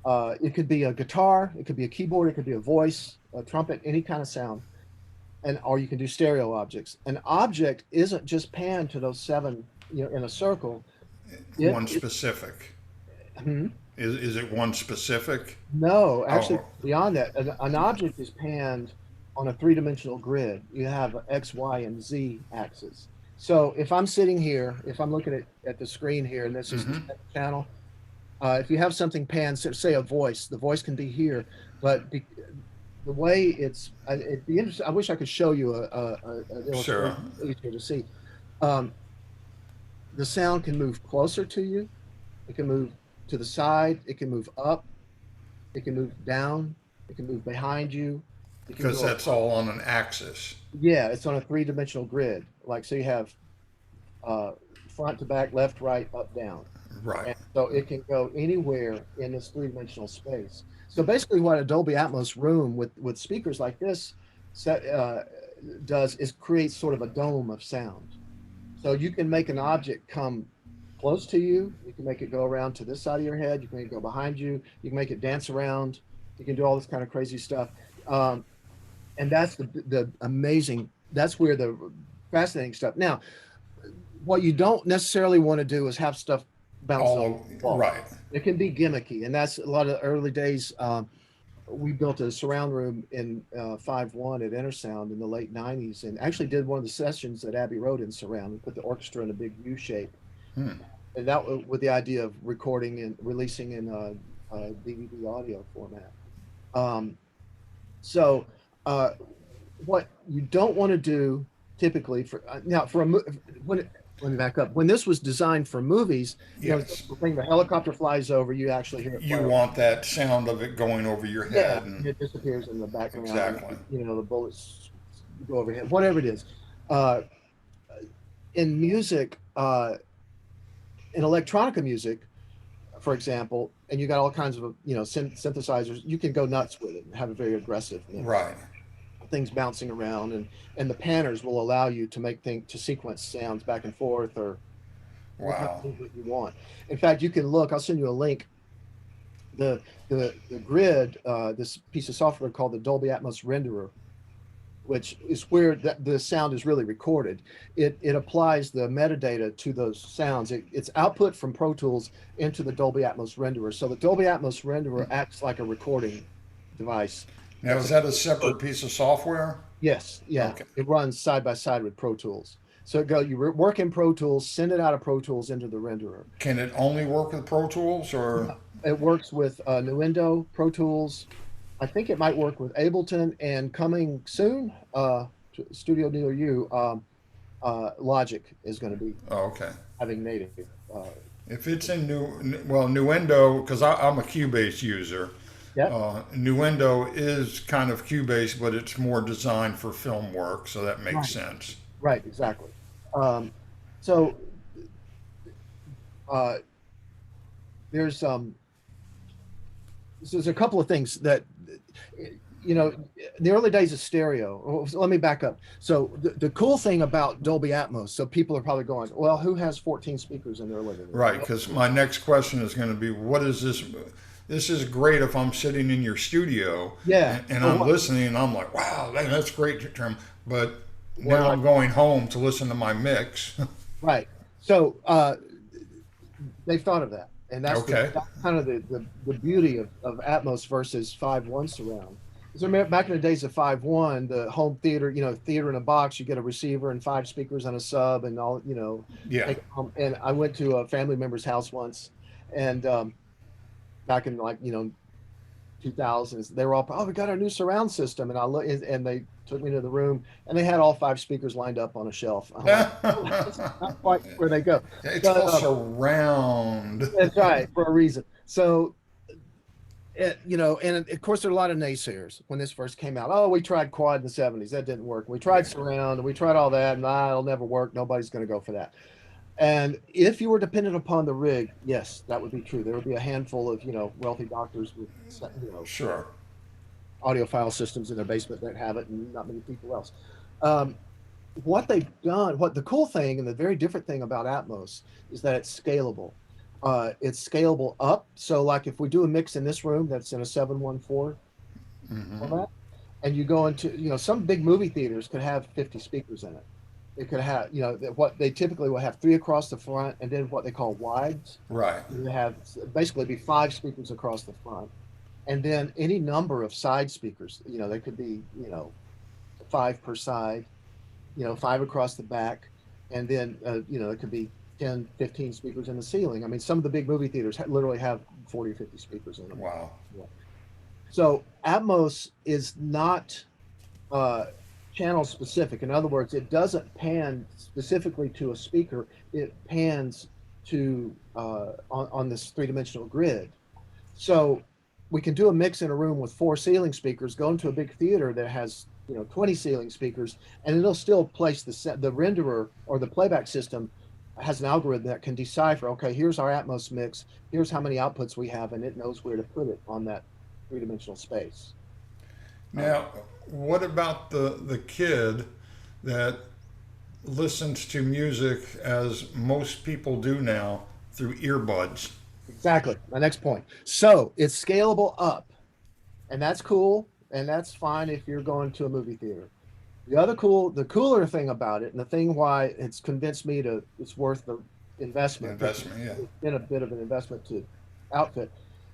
it could be a guitar, it could be a keyboard, it could be a voice, a trumpet, any kind of sound, or you can do stereo objects. An object isn't just panned to those seven, in a circle. One specific. Hmm? Is it one specific? No, actually, Oh, beyond that, an object is panned on a three-dimensional grid. You have an X, Y, and Z axis. So if I'm sitting here, if I'm looking at the screen here, and this is the second channel, if you have something panned, say a voice, the voice can be here, but the way it'd be interesting. I wish I could show you an sure. illustration easier to see. Um, the sound can move closer to you. It can move to the side. It can move up. It can move down. It can move behind you. It can Because go that's all on an axis. Yeah, it's on a three-dimensional grid. Like, so you have uh, front to back, left, right, up, down. Right. And so it can go anywhere in this three-dimensional space. So basically what a Dolby Atmos room with speakers like this does is create sort of a dome of sound. So you can make an object come close to you. You can make it go around to this side of your head. You can make it go behind you. You can make it dance around. You can do all this kind of crazy stuff. And that's the amazing, that's where the fascinating stuff. Now, what you don't necessarily want to do is have stuff bounce off All the wall. right. It can be gimmicky, and that's a lot of the early days. We built a surround room in 5.1 at Intersound in the late 90s, and actually did one of the sessions at Abbey Road in surround. We put the orchestra in a big U shape, and that with the idea of recording and releasing in DVD audio format. So what you don't want to do typically let me back up. When this was designed for movies, Yes. the thing, the helicopter flies over, you actually hear it You fly over. want that sound of it going over your head. Yeah, And it disappears in the background. exactly. The bullets go overhead, whatever it is. In music, in electronica music, for example, and you got all kinds of synthesizers, you can go nuts with it and have a very aggressive mix. Right. Things bouncing around, and the panners will allow you to sequence sounds back and forth or Wow. what you want. In fact, you can look. I'll send you a link. The grid, this piece of software called the Dolby Atmos renderer, which is where the sound is really recorded. It applies the metadata to those sounds. It's output from Pro Tools into the Dolby Atmos renderer. So the Dolby Atmos renderer acts like a recording device. Now, is that a separate piece of software? Yes, yeah. Okay. It runs side by side with Pro Tools. So work in Pro Tools, send it out of Pro Tools into the renderer. Can it only work with Pro Tools or? It works with Nuendo, Pro Tools. I think it might work with Ableton, and coming soon, studio near you, Logic is going to be Oh, okay. having native. Uh, If it's in Nuendo, because I'm a Cubase user. yeah, Nuendo is kind of Cubase, but it's more designed for film work, so that makes right, sense. right, exactly. Um, so uh, there's so there's a couple of things that in the early days of stereo. So let me back up. So the cool thing about Dolby Atmos, so people are probably going, well, who has 14 speakers in their living room? Right, because my next question is going to be, what is this? This is great if I'm sitting in your studio Yeah. and So I'm listening and I'm like, wow, that's great term. But what now do I'm going home to listen to my mix. Right. So they've thought of that, and Okay. that's kind of the beauty of Atmos versus 5.1 surround. So back in the days of 5.1, the home theater, theater in a box, you get a receiver and 5 speakers and a sub and all, Yeah. and I went to a family member's house once, and back in, like, 2000s, they were all, oh, we got our new surround system, and I look, and they took me to the room, and they had all 5 speakers lined up on a shelf. I'm like, oh, that's not quite where they go. It's But, called surround. that's right, for a reason. So, and of course, there are a lot of naysayers when this first came out. Oh, we tried quad in the 70s, that didn't work. We tried surround, and we tried all that, and it'll never work. Nobody's going to go for that. And if you were dependent upon the rig, yes, that would be true. There would be a handful of, wealthy doctors with, Sure. audiophile systems in their basement that have it, and not many people else. Um, what they've done, what the cool thing and the very different thing about Atmos is that it's scalable. It's scalable up. So, like, if we do a mix in this room that's in a 714 Hmm. format, and you go into, some big movie theaters could have 50 speakers in it. It could have, what they typically will have 3 across the front, and then what they call wides. Right. You have basically be 5 speakers across the front, and then any number of side speakers. They could be, 5 per side, 5 across the back, and then it could be 10, 15 speakers in the ceiling. I mean, some of the big movie theaters literally have 40 or 50 speakers in them. Wow. Yeah. So Atmos is not channel specific. In other words, it doesn't pan specifically to a speaker. It pans to on this 3-dimensional grid. So we can do a mix in a room with 4 ceiling speakers, go into a big theater that has 20 ceiling speakers, and it'll still place the renderer, or the playback system has an algorithm that can decipher, okay, here's our Atmos mix, here's how many outputs we have, and it knows where to put it on that 3-dimensional space. Now, what about the kid that listens to music as most people do now through earbuds? Exactly. My next point. So it's scalable up, and that's cool, and that's fine if you're going to a movie theater. The cooler thing about it, and the thing why it's convinced me it's worth the investment. Investment, yeah. It's been a bit of an investment to outfit,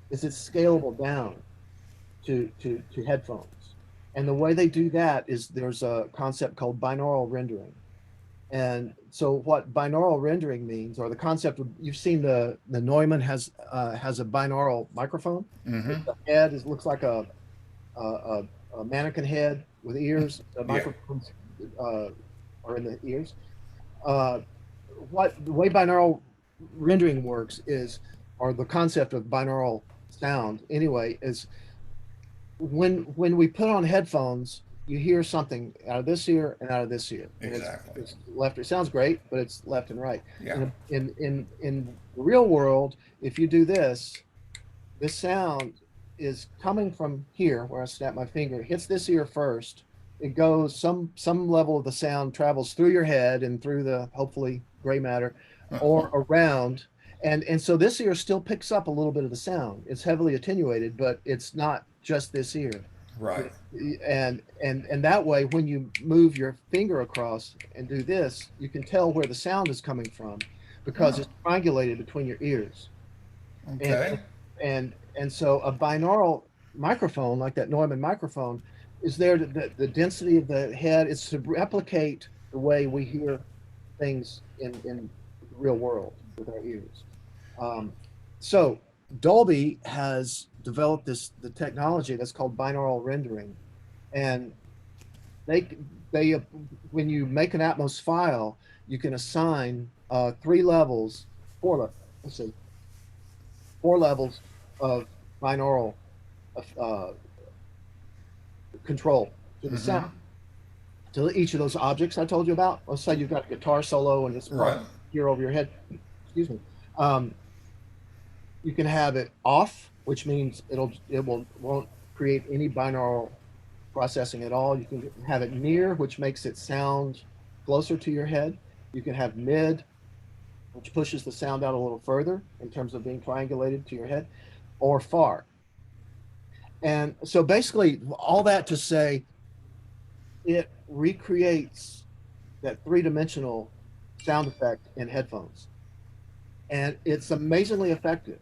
is it's scalable down to headphones. And the way they do that is there's a concept called binaural rendering. And so what binaural rendering means, or the concept of, you've seen the Neumann has a binaural microphone. Hmm. The head looks like a mannequin head with ears. The microphones are in the ears. The way binaural rendering works is, or the concept of binaural sound anyway, is when we put on headphones, you hear something out of this ear and out of this ear. And Exactly. it's left. It sounds great, but it's left and right. Yeah. In the real world, if you do this sound is coming from here, where I snap my finger, hits this ear first. It goes, some level of the sound travels through your head and through the, hopefully, gray matter, or around. And so this ear still picks up a little bit of the sound. It's heavily attenuated, but it's not just this ear. Right. And that way, when you move your finger across and do this, you can tell where the sound is coming from because Oh, it's triangulated between your ears. And okay. and so a binaural microphone like that Neumann microphone is there to the density of the head is to replicate the way we hear things in the real world with our ears. Um, so Dolby has developed the technology that's called binaural rendering, and they they when you make an Atmos file, you can assign three levels, let's see, four levels of binaural uh, control to the Mm-hmm. sound to each of those objects I told you about. Let's say you've got a guitar solo and it's playing Right. here over your head. Excuse me. Um, you can have it off, which means won't create any binaural processing at all. You can have it near, which makes it sound closer to your head. You can have mid, which pushes the sound out a little further in terms of being triangulated to your head, or far. And so basically, all that to say, it recreates that three-dimensional sound effect in headphones, and it's amazingly effective.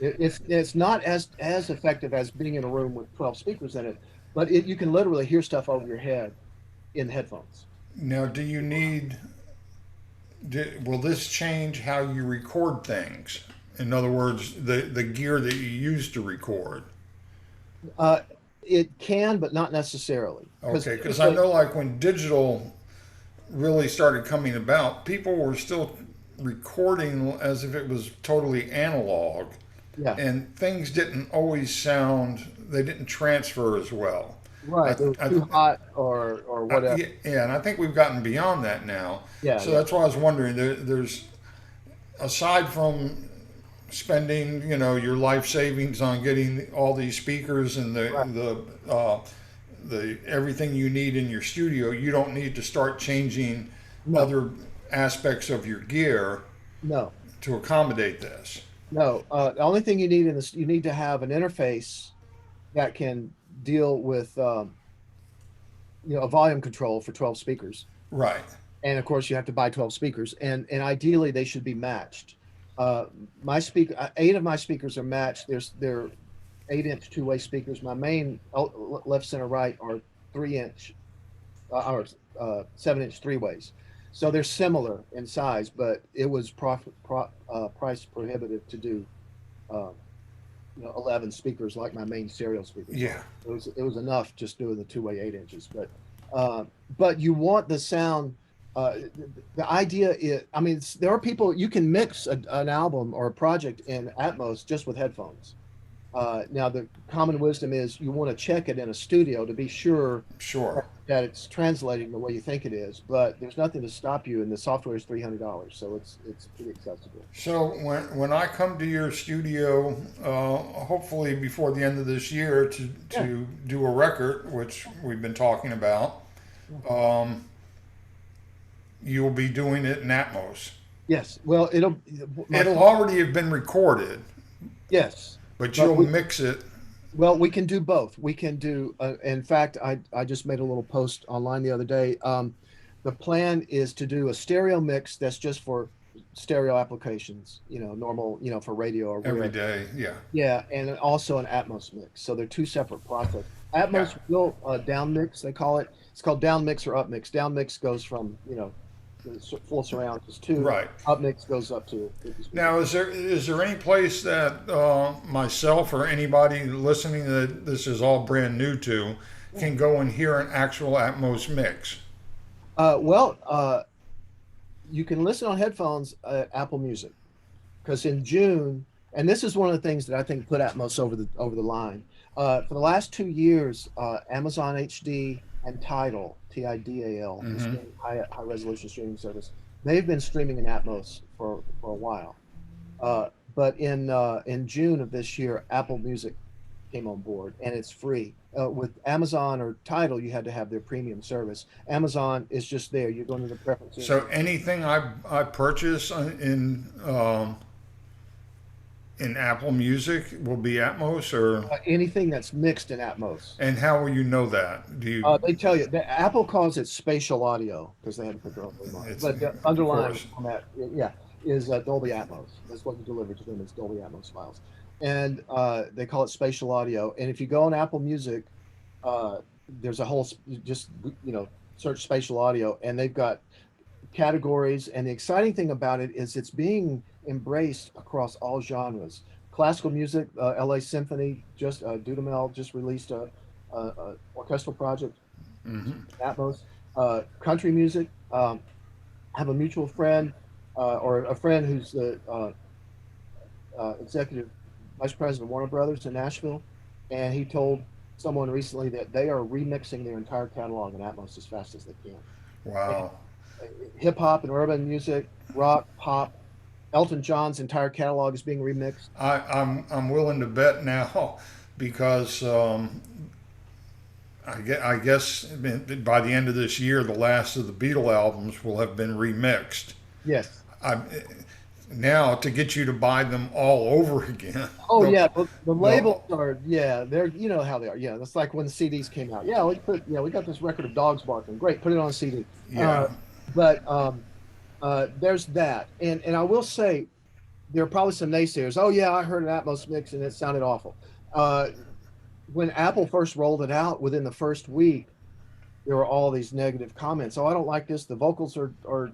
It's not as effective as being in a room with 12 speakers in it, but you can literally hear stuff over your head in headphones. Now, do you need, will this change how you record things? In other words, the gear that you use to record. Uh, it can, but not necessarily, because Okay, because I know like when digital really started coming about, people were still recording as if it was totally analog, yeah, and things didn't always sound, they didn't transfer as well. right, it was I, too hot or whatever. yeah, yeah, and I think we've gotten beyond that now. Yeah, So yeah, that's why I was wondering. There's aside from spending, your life savings on getting all these speakers and right. the everything you need in your studio, you don't need to start changing No, other aspects of your gear no, to accommodate this. no. The only thing you need in this, you need to have an interface that can deal with a volume control for 12 speakers. Right. And of course you have to buy 12 speakers, and ideally they should be matched. My speaker, eight of my speakers are matched. They're 8-inch two-way speakers. My main left, center, right are 3-inch or 7-inch three-ways. So they're similar in size, but it was price prohibitive to do uh, 11 speakers like my main stereo speakers are. Yeah. It was enough just doing the two-way 8 inches, uh, but you want the sound. The idea is, I mean, there are people you can mix an album or a project in Atmos just with headphones. Now, the common wisdom is you want to check it in a studio to be sure Sure. that it's translating the way you think it is. But there's nothing to stop you, and the software is $300, so it's pretty accessible. So when I come to your studio, hopefully before the end of this year to Yeah. do a record, which we've been talking about, um, you'll be doing it in Atmos. Yes. Well, my It'll already have been recorded, yes, but but you'll mix it. well, we can do both. We can do. In fact, I just made a little post online the other day. The plan is to do a stereo mix that's just for stereo applications. Normal. For radio or Every whatever. day. Yeah. Yeah, and then also an Atmos mix. So they're two separate processes. Yeah. Atmos will down mix. They call it. It's called down mix or up mix. Down mix goes from the full surround is 2. Right. Up mix goes up to 50 speakers. Now, is there any place that myself or anybody listening that this is all brand new to can go and hear an actual Atmos mix? Well, you can listen on headphones at Apple Music because in June, and this is one of the things that I think put Atmos over the line. For the last 2 years, Amazon HD and Tidal, the Mm-hmm. high resolution streaming service, they've been streaming in Atmos for a while. But in June of this year, Apple Music came on board, and it's free. With Amazon or Tidal, you had to have their premium service. Amazon is just there. You go into the preferences. So anything I purchase in Apple Music will be Atmos, or Anything that's mixed in Atmos. and how will you know that? Do you? They tell you that Apple calls it spatial audio because they had to put their own name on it. It's But the of underlying course. format, yeah, is Dolby Atmos. That's what you deliver to them is Dolby Atmos files, and they call it spatial audio. And if you go on Apple Music, uh, there's a whole just search spatial audio, and they've got categories. And the exciting thing about it is it's being embraced across all genres. Classical music, LA Symphony, just Dudamel just released a orchestral project, Hmm. Atmos. Country music. I have a mutual friend or a friend who's the executive vice president of Warner Brothers in Nashville, and he told someone recently that they are remixing their entire catalog in Atmos as fast as they can. And Wow. hip hop and urban music, rock, pop. Elton John's entire catalog is being remixed. I'm willing to bet now because I guess by the end of this year, the last of the Beatle albums will have been remixed. Yes. I Now to get you to buy them all over again. Oh yeah, the labels They'll are they're how they are. Yeah, that's like when the CDs came out. Yeah, we got this record of dogs barking. Great, put it on CD. yeah. But there's that, and I will say there are probably some naysayers. Oh yeah, I heard an Atmos mix and it sounded awful. Uh, when Apple first rolled it out, within the first week, there were all these negative comments. Oh, I don't like this. The vocals are are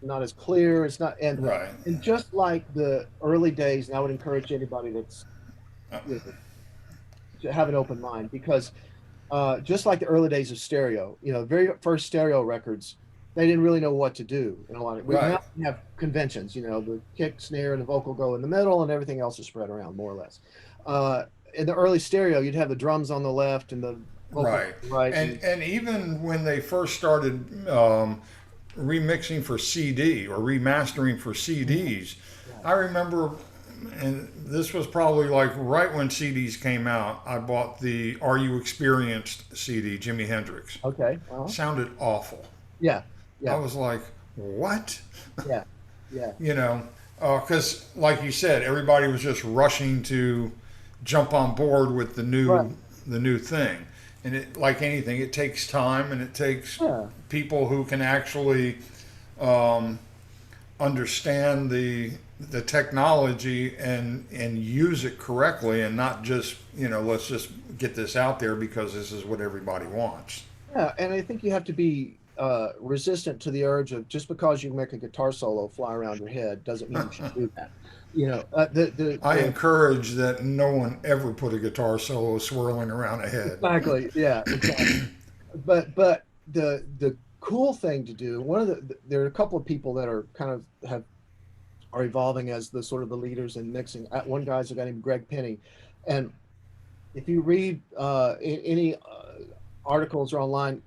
not as clear. It's not, Right. and just like the early days, and I would encourage anybody that's Uh, you know, to have an open mind because just like the early days of stereo, very first stereo records, they didn't really know what to do. And a lot of we Right. now have conventions, the kick, snare, and the vocal go in the middle, and everything else is spread around more or less. In the early stereo, you'd have the drums on the left and the vocals Right. on the right, And and and even when they first started remixing for CD or remastering for CDs, yeah. I remember, and this was probably like right when CDs came out. I bought the "Are You Experienced" CD, Jimi Hendrix. Okay, Sounded awful. yeah, I yeah, was like, what? yeah, yeah, You know, because like you said, everybody was just rushing to jump on board with right, the new thing. And it, like anything, it takes time and it takes yeah. people who can actually um, understand the technology and use it correctly, and not just let's just get this out there because this is what everybody wants. Yeah, and I think you have to be resistant to the urge of just because you make a guitar solo fly around your head doesn't mean you should do that. I encourage that no one ever put a guitar solo swirling around a head. Exactly, yeah, exactly. But the cool thing to do, there are a couple of people that are kind of are evolving as the sort of the leaders in mixing. One guy's a guy named Greg Penny, and if you read any articles or online,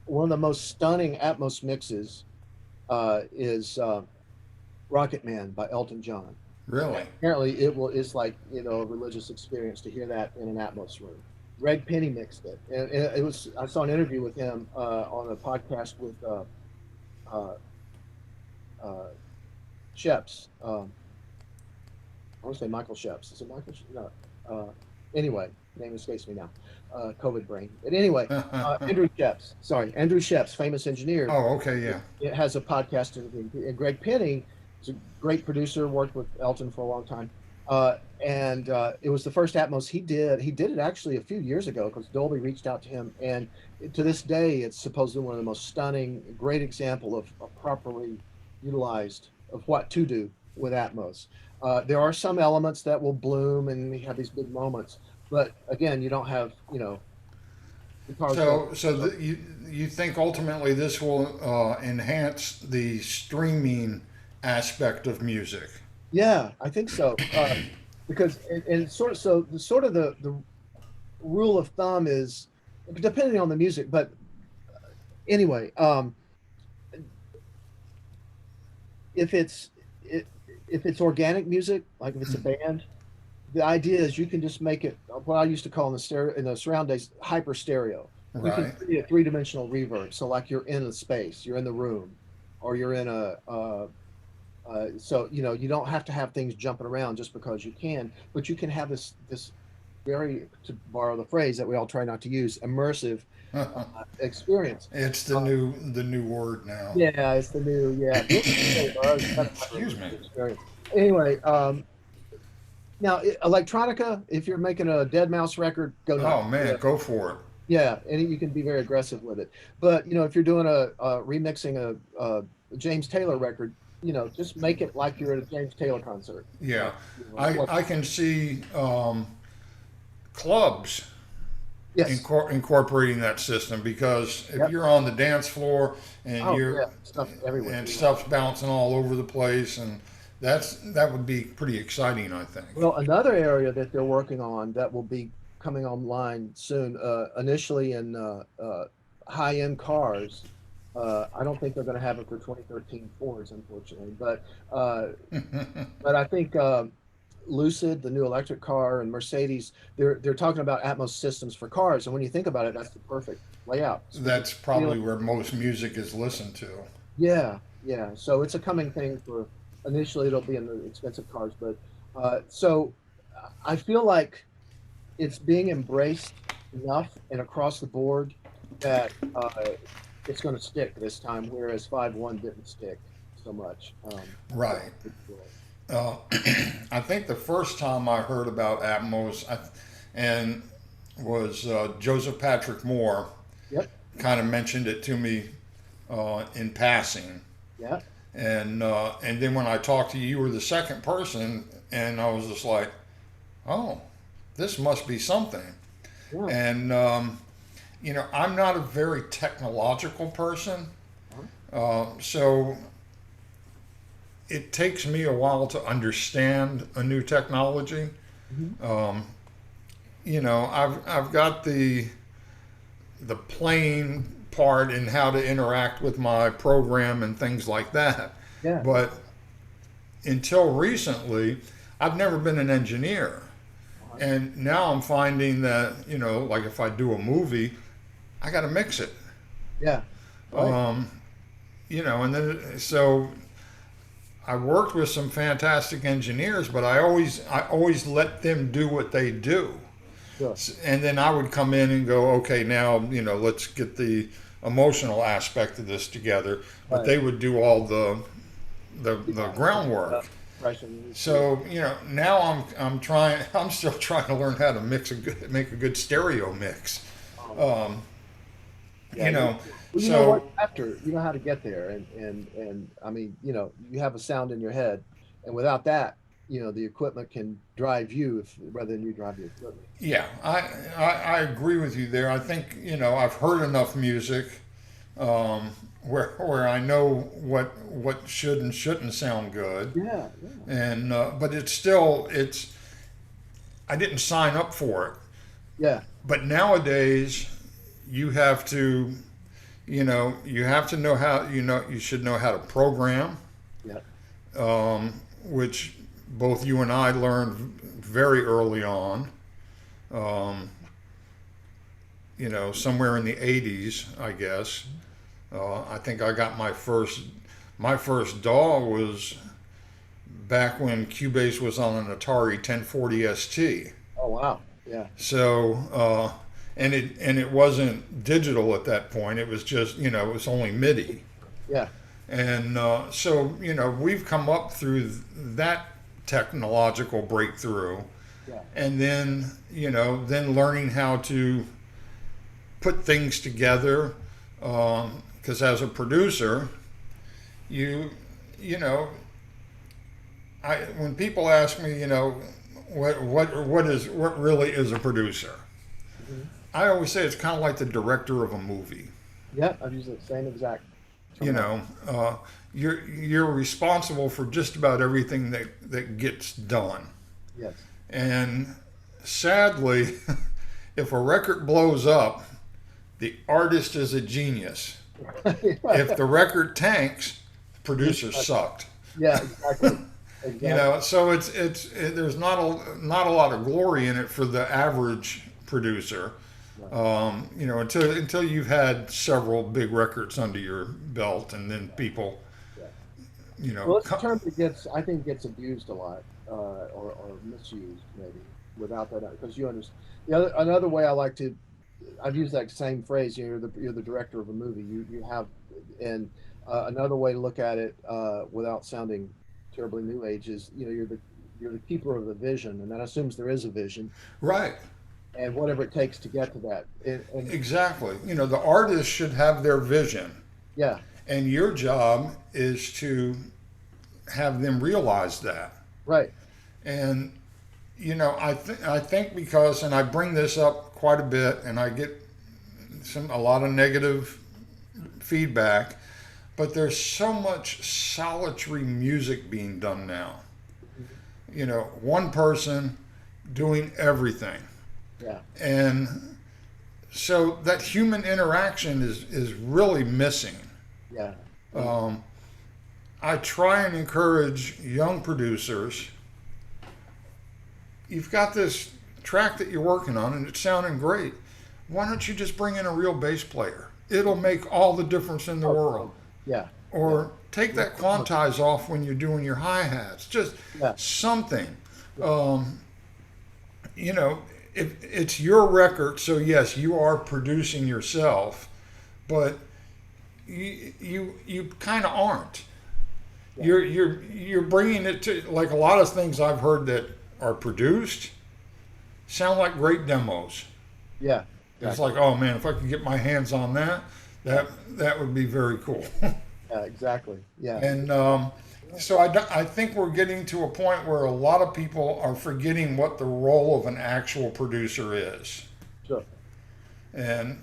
one of the most stunning Atmos mixes is Rocket Man by Elton John. Really? Apparently, it's like a religious experience to hear that in an Atmos room. Greg Penny mixed it, and it was. I saw an interview with him on a podcast with uh, Sheps. I want to say Michael Sheps. Is it Michael? No. Anyway, name escapes me now. COVID brain. But anyway, Andrew Sheps. Sorry, Andrew Sheps, famous engineer. Oh, okay, yeah. It has a podcast interview. And Greg Penny is a great producer. Worked with Elton for a long time. And it was the first Atmos he did. He did it actually a few years ago because Dolby reached out to him. And to this day, it's supposedly one of the most stunning, great example of a properly utilized of what to do with Atmos. There are some elements that will bloom and you have these big moments, but again, you don't have guitars. You think ultimately this will enhance the streaming aspect of music? Yeah, I think so. Because and sort of so the the rule of thumb is depending on the music, but anyway, if it's if it's organic music, like if it's a band, the idea is you can just make it what I used to call in the surround days hyper stereo. You can Right. create a three-dimensional reverb. So like you're in a space, you're in the room, or you're in So you don't have to have things jumping around just because you can, but you can have this very, to borrow the phrase that we all try not to use, immersive experience. It's Uh, the new word now. yeah, it's the new, yeah. Better Excuse me. experience. Anyway, now electronica, if you're making a Dead Mouse record, go Oh nuts. man, go for it. Yeah, and you can be very aggressive with it. But if you're doing a remixing a James Taylor record, just make it like you're at a James Taylor concert. Yeah, What? I can see clubs Yes. incorporating that system, because if Yep. you're on the dance floor and Oh you're yeah, stuff everywhere. and stuff's bouncing all over the place, and that would be pretty exciting, I think. Well, another area that they're working on that will be coming online soon, initially in high-end cars. I don't think they're going to have it for 2013 Fords, unfortunately, but I think Lucid, the new electric car, and Mercedes, they're talking about Atmos systems for cars. And when you think about it, that's the perfect layout. That's probably where most music is listened to. Yeah, yeah. So it's a coming thing for initially it'll be in the expensive cars, but so I feel like it's being embraced enough and across the board that it's going to stick this time, whereas 5.1 didn't stick so much. Right. Uh, I think the first time I heard about Atmos and was Joseph Patrick Moore Yep. kind of mentioned it to me in passing. Yeah. And then when I talked to you, you were the second person, and I was just like, oh, this must be something. Yeah. And I'm not a very technological person, so it takes me a while to understand a new technology. Mhm. I've got the playing part in how to interact with my program and things like that. Yeah. But until recently, I've never been an engineer. And now I'm finding that, like if I do a movie, I got to mix it. Yeah. Right. And then so I worked with some fantastic engineers, but I always let them do what they do. Sure. And then I would come in and go, okay, now, let's get the emotional aspect of this together. But Right. they would do all the groundwork. Impression. So, now I'm still trying to learn how to make a good stereo mix. Yeah, you know, well, so what, after you know how to get there, and I mean, you have a sound in your head, and without that, the equipment can drive you rather than you drive the equipment. yeah, I agree with you there. I think, I've heard enough music where I know what should and shouldn't sound good. Yeah, And but it's I didn't sign up for it. yeah, But nowadays you have to know how, you should know how to program, yeah, which both you and I learned very early on. Somewhere in the 80s, I guess. I think I got my first DAW was back when Cubase was on an Atari 1040 ST. oh wow, yeah, So and it wasn't digital at that point. It was just it was only MIDI. yeah, And so we've come up through that technological breakthrough, yeah, and then then learning how to put things together. Because as a producer, you know, when people ask me, what really is a producer, mhm. I always say it's kind of like the director of a movie. Yeah. I've used the same exact. You know, you're responsible for just about everything that gets done. Yes. And sadly, if a record blows up, the artist is a genius. If the record tanks, the producer sucked. Yeah, exactly. Exactly. So there's not a lot of glory in it for the average producer. Until you've had several big records under your belt, and then people, Yeah. Well, it's a term that I think, gets abused a lot, or misused maybe without that, because you understand. Another way I like to, I've used that same phrase. You're the director of a movie. You have, and another way to look at it, without sounding terribly new age, is you're the keeper of the vision, and that assumes there is a vision, Right. and whatever it takes to get to that. And Exactly. The artist should have their vision, yeah, and your job is to have them realize that. right, And I think because, and I bring this up quite a bit, and I get a lot of negative feedback, but there's so much solitary music being done now. One person doing everything, yeah, and so that human interaction is really missing. yeah, Um, I try and encourage young producers. You've got this track that you're working on and it's sounding great. Why don't you just bring in a real bass player? It'll make all the difference in the world. yeah, Or take that quantize off when you're doing your hi-hats. Just yeah, something. Um, if it's your record, so yes, you are producing yourself, but you kind of aren't. yeah, You're bringing it to, like, a lot of things I've heard that are produced sound like great demos. yeah, It's exactly. like, oh man, if I could get my hands on that, that would be very cool. Yeah, exactly. Yeah, And so I think we're getting to a point where a lot of people are forgetting what the role of an actual producer is. sure. And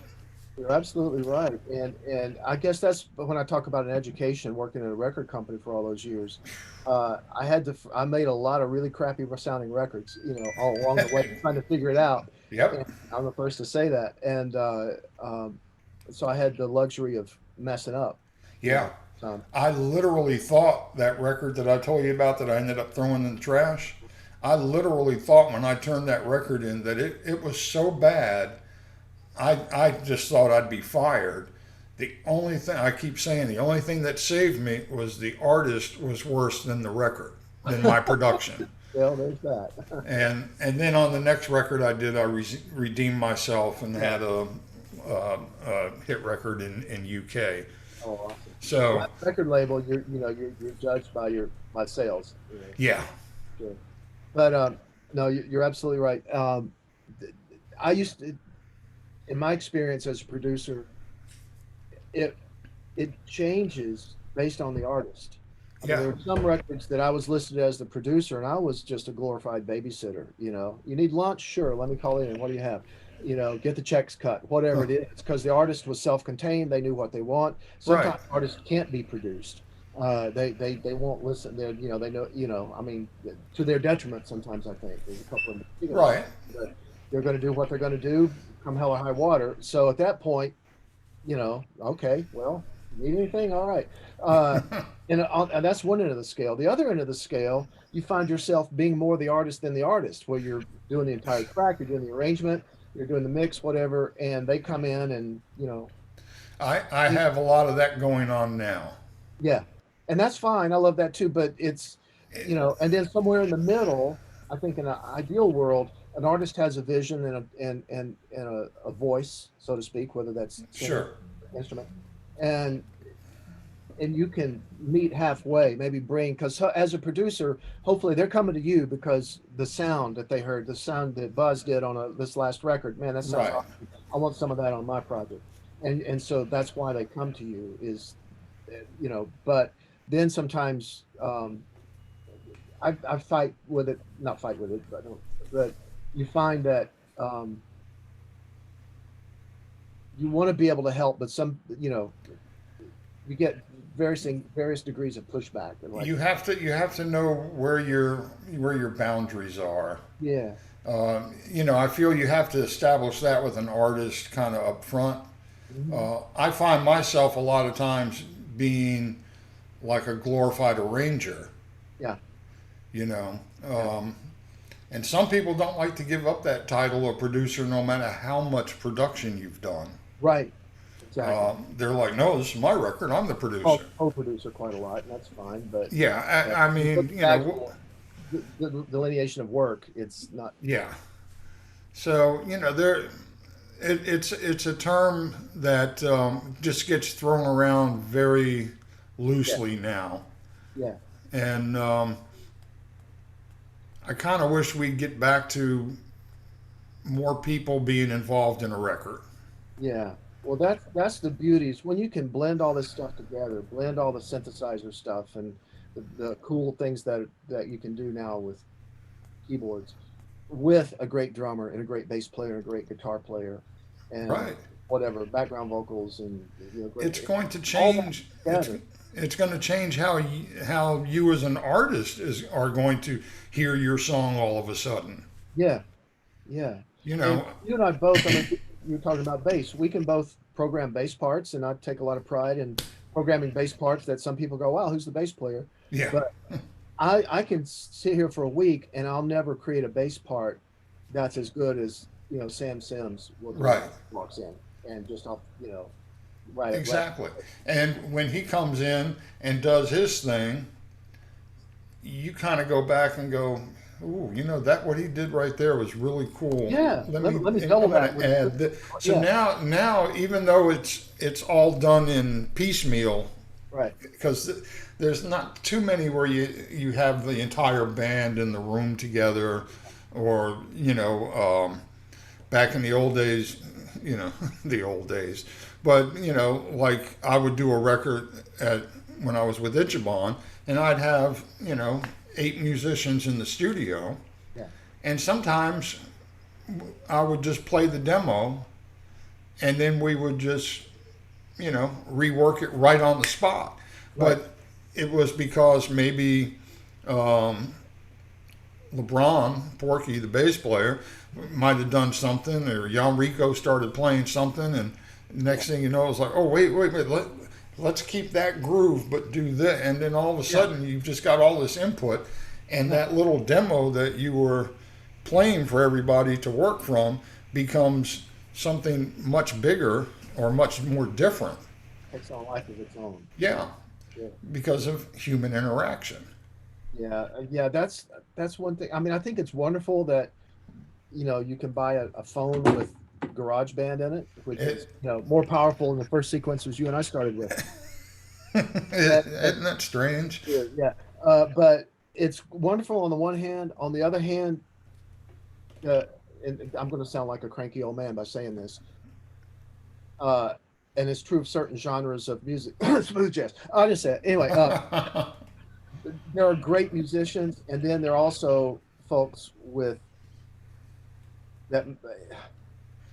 You're absolutely right. And I guess that's when I talk about an education, working in a record company for all those years. I made a lot of really crappy sounding records, all along the way, trying to figure it out. And yep, I'm the first to say that. And so I had the luxury of messing up, you yeah. know. So, I literally thought that record that I told you about that I ended up throwing in the trash, I literally thought when I turned that record in that it was so bad, I just thought I'd be fired. The only thing, I keep saying, the only thing that saved me was the artist was worse than the record, than my production. well, there's that. And then on the next record I did, I redeemed myself and had a hit record in UK. Oh, awesome. So Well, record label, you're judged by by sales. yeah, Sure. But no, you're absolutely right. I used to, in my experience as a producer, it it changes based on the artist. I mean, yeah, there were some records that I was listed as the producer, and I was just a glorified babysitter. You need lunch? Sure, let me call in. What do you have? Get the checks cut, whatever it is, because the artist was self-contained. They knew what they want. right, Sometimes artists can't be produced. They won't listen. They know. I mean, to their detriment. Sometimes I think there's a couple of particular, right. but they're going to do what they're going to do, come hell or high water. So at that point, okay, well, need anything? All right. Uh, and that's one end of the scale. The other end of the scale, you find yourself being more the artist than the artist, where you're doing the entire track, you're doing the arrangement, you're doing the mix, whatever, and they come in and, I have a lot of that going on now. yeah. And that's fine. I love that too. But it's, and then somewhere in the middle, I think in an ideal world, an artist has a vision and a voice, so to speak, whether that's singer, Sure. instrument, and you can meet halfway, maybe bring, because as a producer, hopefully they're coming to you because the sound that they heard, the sound that Buzz did on this last record, man, that sounds Right. awesome. I want some of that on my project, and so that's why they come to you is, but then sometimes I fight with it, not fight with it, but you find that you want to be able to help, but you get various degrees of pushback. And like, You have to know where your boundaries are. yeah, I feel you have to establish that with an artist kind of up front. mhm, I find myself a lot of times being like a glorified arranger, yeah, you know. yeah, And some people don't like to give up that title of producer no matter how much production you've done. right. exactly. They're like, no, this is my record. I'm the I'll producer. co-producer quite a lot, and that's fine. But Yeah, uh, I when you look mean, at the you know, actual the delineation of work, it's not. yeah. So you know, it's a term that just gets thrown around very Yeah, loosely now, yeah, and I kind of wish we'd get back to more people being involved in a record. yeah. Well, that's the beauty is when you can blend all this stuff together, blend all the synthesizer stuff and the cool things that you can do now with keyboards, with a great drummer and a great bass player and a great guitar player, and Right. whatever background vocals and great It's going to all that change. together. It's going to change how you as an artist is are going to hear your song all of a sudden. Yeah, yeah. You And know, you and I both, I mean, you were talking about bass. We can both program bass parts, and I take a lot of pride in programming bass parts that some people go, wow, who's the bass player? yeah, But I can sit here for a week and I'll never create a bass part that's as good as, Sam Sims right, walks in and just off, right at right. exactly. And when he comes in and does his thing, you kind of go back and go, "Ooh, you know that what he did right there was really cool." Yeah, Let me, let me I'm double going that to with, add this. So yeah, now, even though it's all done in piecemeal, right. because there's not too many where you have the entire band in the room together, or back in the old days, the old days. But like I would do a record at when I was with Ichiban, and I'd have 8 musicians in the studio, Yeah, and sometimes I would just play the demo, and then we would just rework it right on the spot. right. But it was because maybe um, LeBron, Porky, the bass player, might have done something, or Jan Rico started playing something, and Yeah, next thing you know, it's like, oh, wait, let's keep that groove, but do that. And then all of a yeah, sudden, you've just got all this input, and that little demo that you were playing for everybody to work from becomes something much bigger or much more different. takes on a life of its own. Yeah, Yeah. because of human interaction. Yeah, yeah, that's one thing. I mean, I think it's wonderful that you can buy a phone with GarageBand in it, which is It, more powerful than the first sequencers you and I started with. That isn't that strange? yeah, yeah. But it's wonderful on the one hand. On the other hand, uh, and I'm going to sound like a cranky old man by saying this, uh, and it's true of certain genres of music, smooth jazz. I'll just say it anyway. There are great musicians, and then there are also folks with that.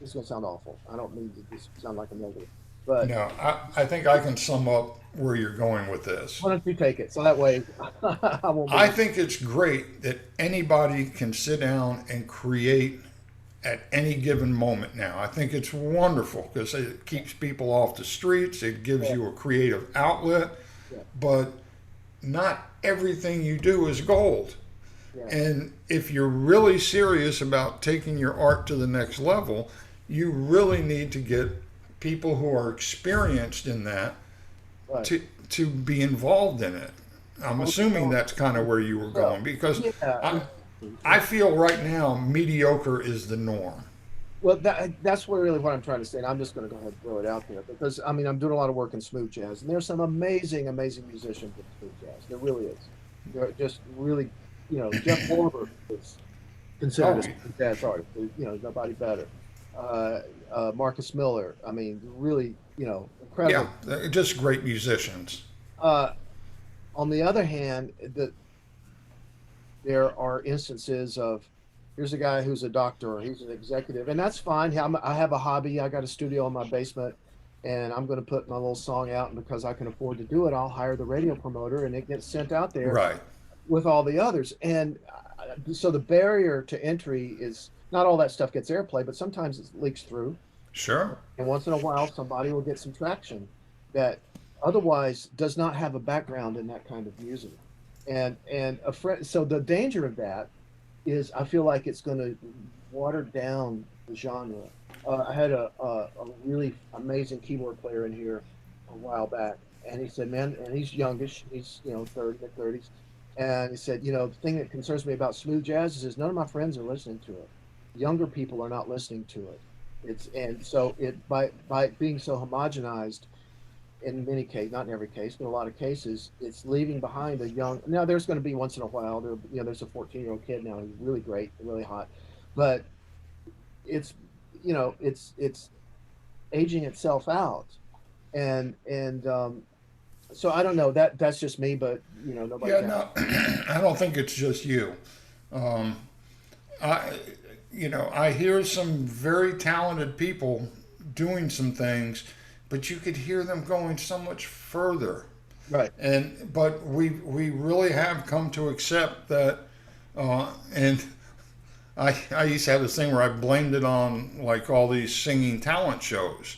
This is going to sound awful. I don't mean to just sound like a negative, but No, I think I can sum up where you're going with this. why don't you take it so that way I won't I be. think it's great that anybody can sit down and create at any given moment now. I think it's wonderful because it keeps people off the streets, it gives Yeah, you a creative outlet, yeah, but not everything you do is gold. yeah. And if you're really serious about taking your art to the next level, you really need to get people who are experienced in that Right. to be involved in it. I'm Oh, assuming so, that's kind of where you were so going because yeah. I I feel right now mediocre is the norm. Well, that's what really what I'm trying to say, and I'm just going to go ahead and throw it out there because I mean I'm doing a lot of work in smooth jazz, and there's some amazing, amazing musicians in smooth jazz. There really is. They're just really, Jeff Lorber is considered Oh, a smooth jazz artist. Nobody better. Uh, Marcus Miller. I mean, really, yeah, incredible. just great musicians. Uh, on the other hand, there are instances of here's a guy who's a doctor or he's an executive, and that's fine. I have a hobby. I got a studio in my basement, and I'm going to put my little song out. And because I can afford to do it, I'll hire the radio promoter, and it gets sent out there Right. with all the others. And so the barrier to entry is not all that stuff gets airplay, but sometimes it leaks through. Sure. And once in a while, somebody will get some traction that otherwise does not have a background in that kind of music. And a friend, so the danger of that is I feel like it's going to water down the genre. I had a really amazing keyboard player in here a while back, and he said, "Man," and he's youngish, he's 30, mid 30s, and he said, "The thing that concerns me about smooth jazz is none of my friends are listening to it. Younger people are not listening to it. It's and so it by it being so homogenized." In many cases, not in every case, but a lot of cases, it's leaving behind a young. Now, there's going to be once in a while. There's a 14-year-old kid now. He's really great, really hot, but it's, it's aging itself out, and so I don't know. That's just me, but Yeah, nobody's out. no, I don't think it's just you. Um, I, I hear some very talented people doing some things, but you could hear them going so much further. Right. But we really have come to accept that, and I used to have this thing where I blamed it on like all these singing talent shows.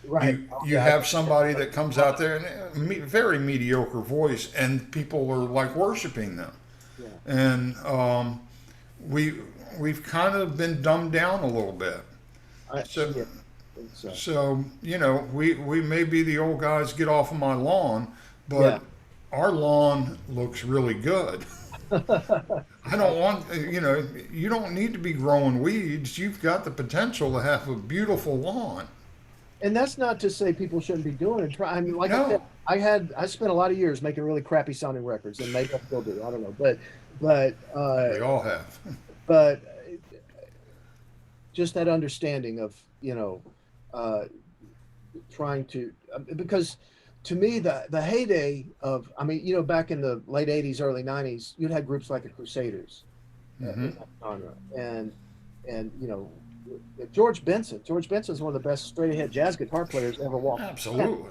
Right. Oh, You yeah. have somebody that comes out there and very mediocre voice, and people are like worshiping them, Yeah. and we we've kind of been dumbed down a little bit. So Yeah. I think so. so we may be the old guys get off of my lawn, Yeah. but our lawn looks really good. I don't want you don't need to be growing weeds. You've got the potential to have a beautiful lawn. And that's not to say people shouldn't be doing it. Try. I mean, like I said, No, I spent a lot of years making really crappy sounding records, and maybe I still do. I don't know, but we all have. but just that understanding of uh, trying to because to me the heyday of I mean back in the late '80s, early '90s, you'd had groups like the Crusaders Hmm. in that genre, and George Benson. George Benson's one of the best straight ahead jazz guitar players ever walked the planet, Absolutely.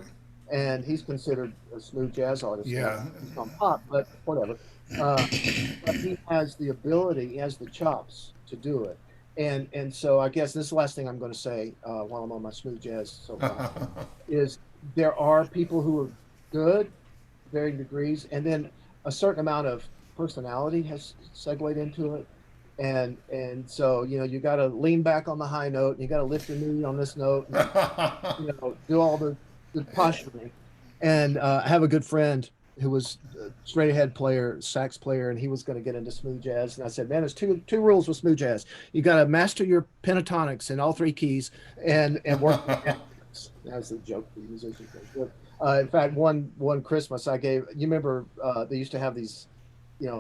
and he's considered a smooth jazz artist now. Yeah. He's on pop, but whatever. Uh, but he has the ability, he has the chops to do it. And so I guess this is the last thing I'm going to say while I'm on my smooth jazz soapbox is there are people who are good, varying degrees, and then a certain amount of personality has segued into it. And so you got to lean back on the high note, and you got to lift your knee on this note, and do all the posturing. And I have a good friend who was a straight ahead player, sax player, and he was going to get into smooth jazz. And I said, man, there's two rules with smooth jazz. You got to master your pentatonics in all three keys, and work. That's the joke the musicians make. In fact, one Christmas I gave. You remember they used to have these,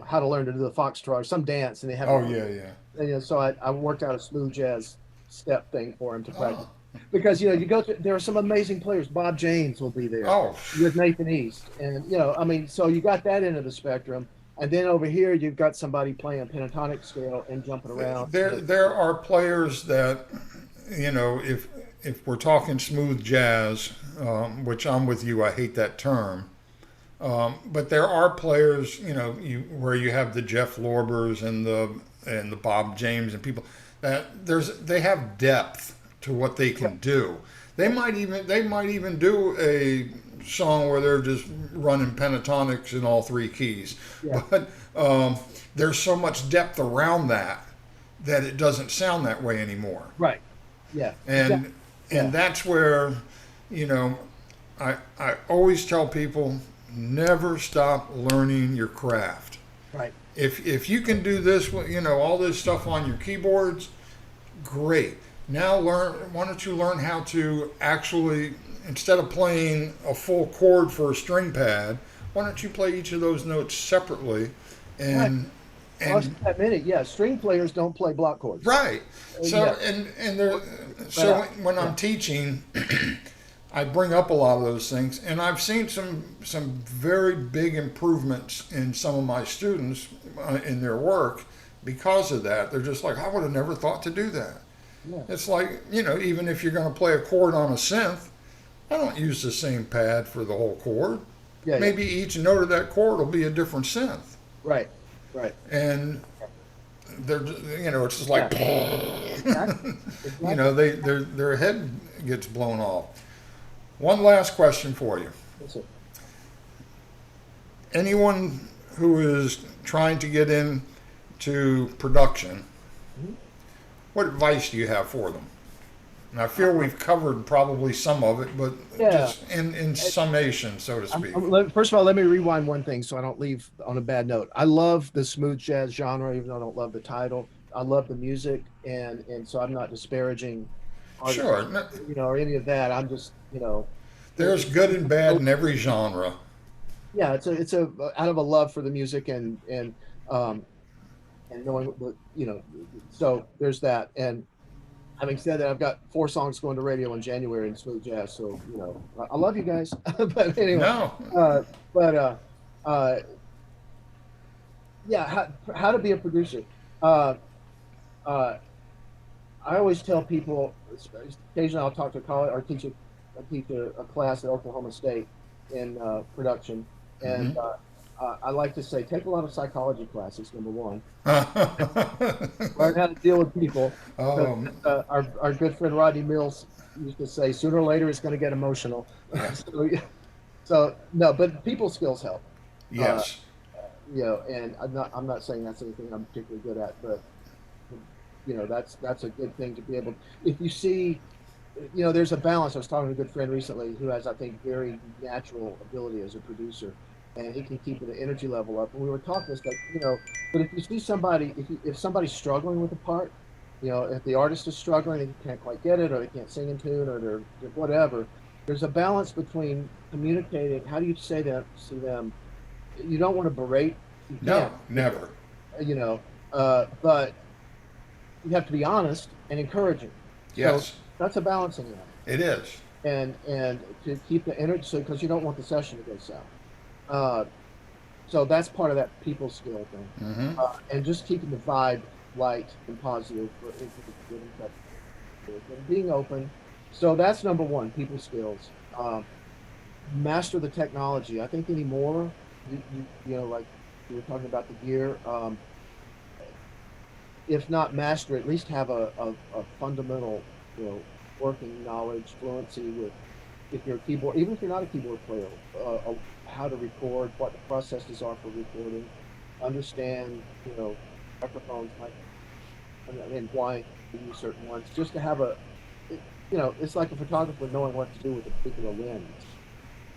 how to learn to do the foxtrot or some dance, and they have. Oh yeah, yeah. So I worked out a smooth jazz step thing for him to practice. Oh, Because you go to there are some amazing players. Bob James will be there oh, with Nathan East, and I mean, so you got that end of the spectrum, and then over here you've got somebody playing pentatonic scale and jumping around. there are players that if we're talking smooth jazz, which I'm with you, I hate that term. But there are players, where you have the Jeff Lorbers and the Bob James and people that they have depth to what they can do. They might even do a song where they're just running pentatonics in all three keys, Yeah, but there's so much depth around that it doesn't sound that way anymore. right. Yeah, exactly. And Yeah, and that's where you know I always tell people never stop learning your craft. right. If you can do this, all this stuff on your keyboards, great. Now why don't you learn how to actually, instead of playing a full chord for a string pad, why don't you play each of those notes separately Right. and Well, and that minute, yeah. String players don't play block chords. right. So Yeah, and there but so when yeah, I'm teaching, I bring up a lot of those things, and I've seen some very big improvements in some of my students in their work because of that. They're just like, I would have never thought to do that. yeah, It's like, even if you're going to play a chord on a synth, I don't use the same pad for the whole chord. yeah, yeah. Maybe each note of that chord will be a different synth, Right, right. and they're it's just Yeah, like exactly, exactly. their head gets blown off. One last question for you. That's it. Anyone who is trying to get in to production, Mhm. what advice do you have for them? And I feel we've covered probably some of it, but Yeah. just in summation, so to speak. First of all, let me rewind one thing so I don't leave on a bad note. I love the smooth jazz genre, even though I don't love the title. I love the music, and so I'm not disparaging artists, Sure, or any of that. I'm just, there's good and bad in every genre. yeah, it's a out of a love for the music um and knowing what, so there's that. And having said that, I've got 4 songs going to radio in January in smooth jazz. So, I love you guys. But anyway, No, uh, but uh, yeah, how to be a producer. Uh, uh, I always tell people, occasionally I'll talk to a college or I teach a class at Oklahoma State in production. And hmm I like to say, take a lot of psychology classes, number one. Learn um, how to deal with people. Because, our good friend Rodney Mills used to say, sooner or later it's going to get emotional. yeah, so, yeah, so no, but people skills help. Uh, yes, and I'm not saying that's anything I'm particularly good at, but that's a good thing to be able. If you see, there's a balance. I was talking to a good friend recently who has, I think, very natural ability as a producer, and he can keep the energy level up. And we were talking, it's like, but if you see somebody, if somebody's struggling with a part, if the artist is struggling, they can't quite get it, or they can't sing in tune, or they're whatever. There's a balance between communicating. How do you say that to them? You don't want to berate. You no, can't, never. but you have to be honest and encouraging. So Yes, that's a balancing act, it is. and to keep the energy, so because you don't want the session to go south. Uh, so that's part of that people skill thing, hmm and just keeping the vibe light and positive and being open. So that's number one, people skills. Master the technology. I think anymore, like you were talking about the gear. If not master, at least have a fundamental, working knowledge, fluency with, if you're a keyboard, even if you're not a keyboard player, how to record, what the processes are for recording, understand, microphones, and why you use certain ones, just to have it's like a photographer knowing what to do with a particular lens.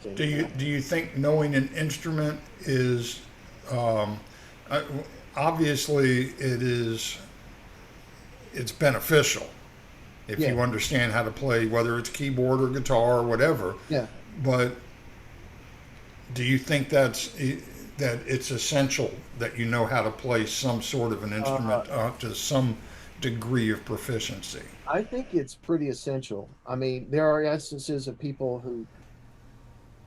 Same Do you think knowing an instrument is um, uh, obviously it's beneficial if Yeah, you understand how to play, whether it's keyboard or guitar or whatever. yeah. But do you think that it's essential that you know how to play some sort of an Uh, instrument to some degree of proficiency? I think it's pretty essential. I mean, there are instances of people who,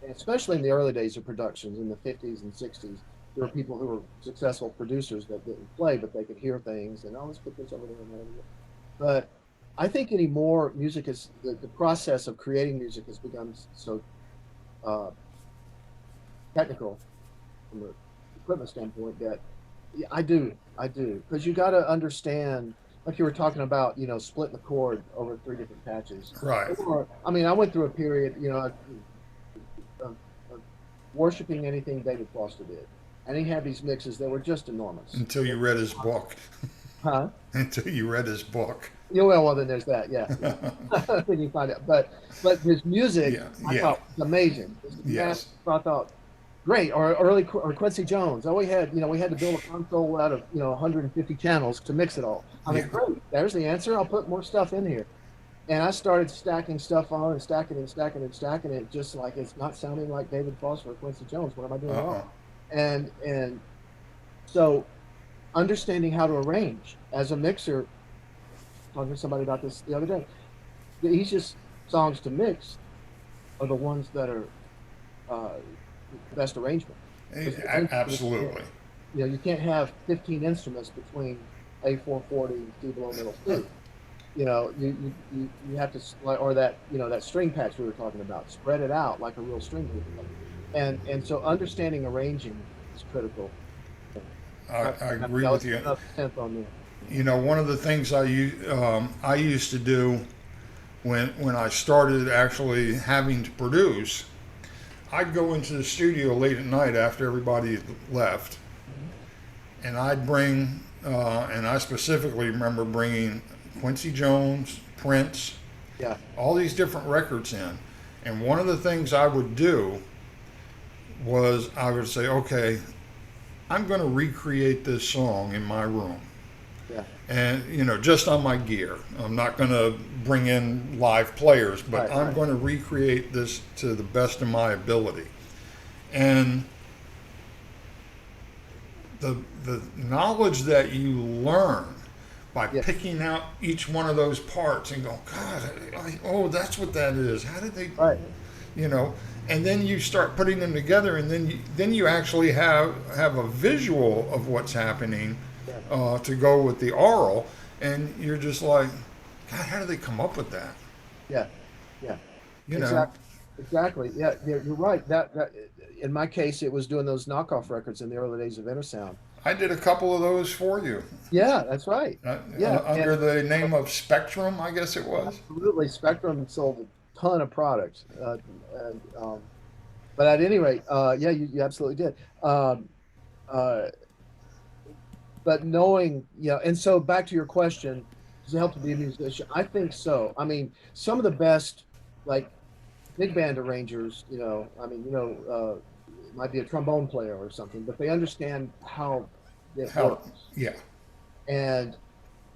especially in the early days of productions in the 50s and 60s, there were people who were successful producers that didn't play, but they could hear things and, oh, let's put this over there and over there. But I think anymore, music is the process of creating music has become so uh, technical from an equipment standpoint that, yeah, I do, because you got to understand, like you were talking about, splitting the chord over 3 different patches. Right. Or, I mean, I went through a period, of worshiping anything David Foster did, and he had these mixes that were just enormous. Until you read his book. Huh? Until you read his book. Yeah, well, then there's that. Yeah, yeah. Then you find out, but his music, Yeah. I Yeah. thought was amazing. This Yes. I thought great. Or Quincy Jones. Oh, we had to build a console out of 150 channels to mix it all. I Yeah. mean, great. There's the answer. I'll put more stuff in here. And I started stacking stuff on and stacking and stacking and stacking it, just like it's not sounding like David Foster or Quincy Jones. What am I doing Uh-uh. wrong? And so understanding how to arrange as a mixer. Talking to somebody about this the other day. The easiest songs to mix are the ones that are uh, the best arrangement. Because Absolutely. you can't have 15 instruments between A440 and C below middle C. You have to, or that string patch we were talking about, spread it out like a real string player. And so understanding arranging is critical. I agree with you. Enough tenth on me. One of the things I used to do when I started actually having to produce, I'd go into the studio late at night after everybody had left, and I'd bring and I specifically remember bringing Quincy Jones, Prince, Yeah. all these different records in. And one of the things I would do was I would say, okay, I'm going to recreate this song in my room. Yeah. And, just on my gear. I'm not going to bring in live players, but Right, I'm right. going to recreate this to the best of my ability. And the knowledge that you learn by Yeah. picking out each one of those parts and go, God, oh, that's what that is. How did they, Right. you know? And then you start putting them together, and then you actually have a visual of what's happening Yeah. to go with the oral, and you're just like, God, how do they come up with that? Yeah. Yeah. You know? Exactly. Exactly. Yeah. You're right. That in my case, it was doing those knockoff records in the early days of Intersound. I did a couple of those for you Yeah, that's right. Yeah, under the name of Spectrum, I guess it was. absolutely. Spectrum sold a ton of products, and but at any rate, yeah, you absolutely did. Uh, but knowing, and so back to your question, does it help to be a musician? I think so. I mean, some of the best, like big band arrangers, I mean, it might be a trombone player or something, but they understand how it How? works. Yeah, And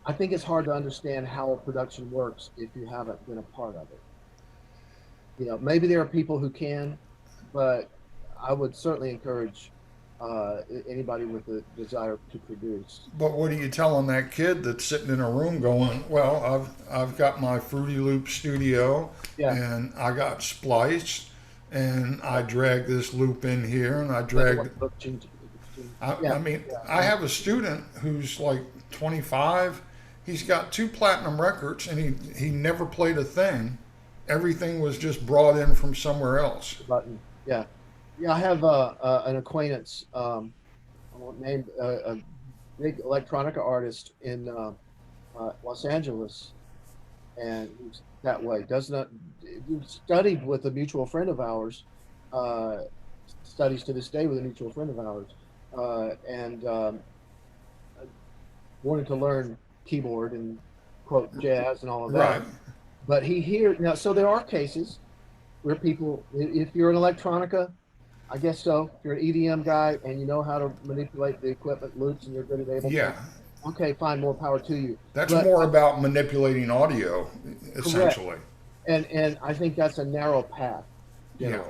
I think it's hard to understand how a production works if you haven't been a part of it. Maybe there are people who can, but I would certainly encourage anybody with a desire to produce. but what are you telling that kid that's sitting in a room going, well, I've got my Fruity Loop studio, Yeah. and I got Splice, and I drag this loop in here, and I Yeah. drag. I Yeah. mean, I have a student who's like 25. He's got 2 platinum records, and he never played a thing. Everything was just brought in from somewhere else. Button. Yeah. Yeah. I have an acquaintance, I won't name, a big electronica artist in Los Angeles, and he's that way. Does not he studied with a mutual friend of ours, uh, studies to this day with a mutual friend of ours, and wanted to learn keyboard and quote jazz and all of that. Right. But he here now, so there are cases where people, if you're an electronica, I guess so. If you're an EDM guy and you know how to manipulate the equipment loops and you're good at able to, Yeah. okay, fine, more power to you. That's But more about manipulating audio, correct, essentially. and I think that's a narrow path. Yeah.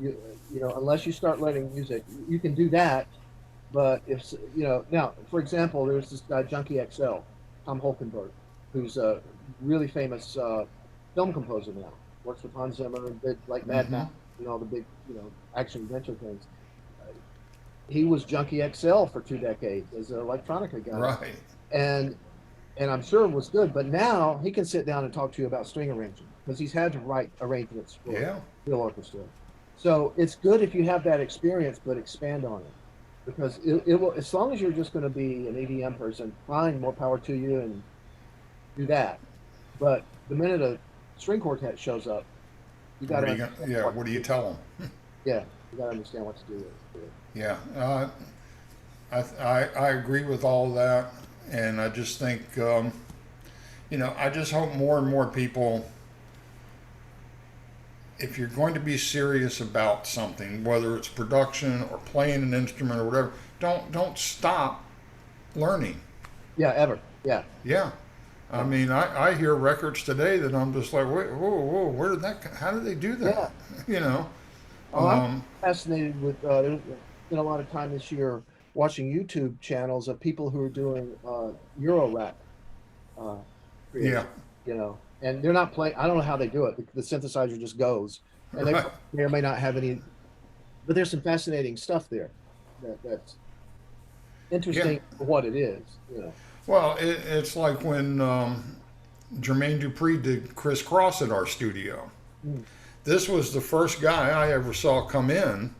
Generally, unless you start learning music, you can do that. But if now, for example, there's this guy Junkie XL, Tom Holkenberg, who's a really famous film composer now. Works with Hans Zimmer and did like Mad Hmm. Max, all the big action adventure things. Uh, he was Junkie XL for 2 decades as an electronica guy, Right. and I'm sure it was good. But now he can sit down and talk to you about string arranging because he's had to write arrangements for Yeah. real orchestra. So it's good if you have that experience, but expand on it because it will. As long as you're just going to be an EDM person, fine, more power to you, and do that. But the minute a string quartet shows up, you got What to are you gonna, yeah. What do you tell them? yeah, you got to understand what to do with it. Yeah. I agree with all of that, and I just think I just hope more and more people, if you're going to be serious about something, whether it's production or playing an instrument or whatever, don't stop learning. Yeah, ever. Yeah. Yeah. I mean, I hear records today that I'm just like, whoa, whoa, where did that, how did they do that? Yeah. You know? Oh, I'm Um, fascinated with. There's been a lot of time this year watching YouTube channels of people who are doing Euro rap uh, yeah. creation. And they're not playing. I don't know how they do it. The synthesizer just goes, and they Right. may or may not have any. But there's some fascinating stuff there that's Yeah. interesting for what it is. Well, it's like when Jermaine Dupri did Criss Cross at our studio. Mm. This was the first guy I ever saw come in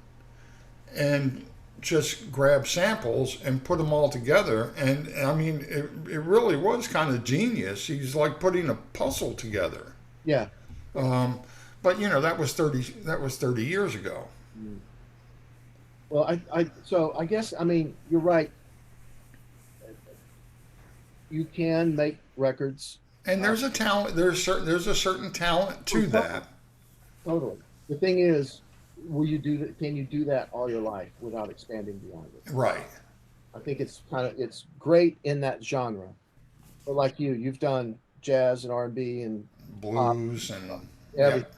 and just grab samples and put them all together. And I mean, it really was kind of genius. He's like putting a puzzle together. Yeah. Um, but that was 30 years ago. Mm. Well, so I guess, I mean, you're right. you can make records. And Uh, there's a talent. There's a certain talent to totally, that. totally. The thing is, will you do that? Can you do that all your life without expanding beyond it? Right. I think it's great in that genre. But like you've done jazz and R&B and pop, Blues and yeah. everything.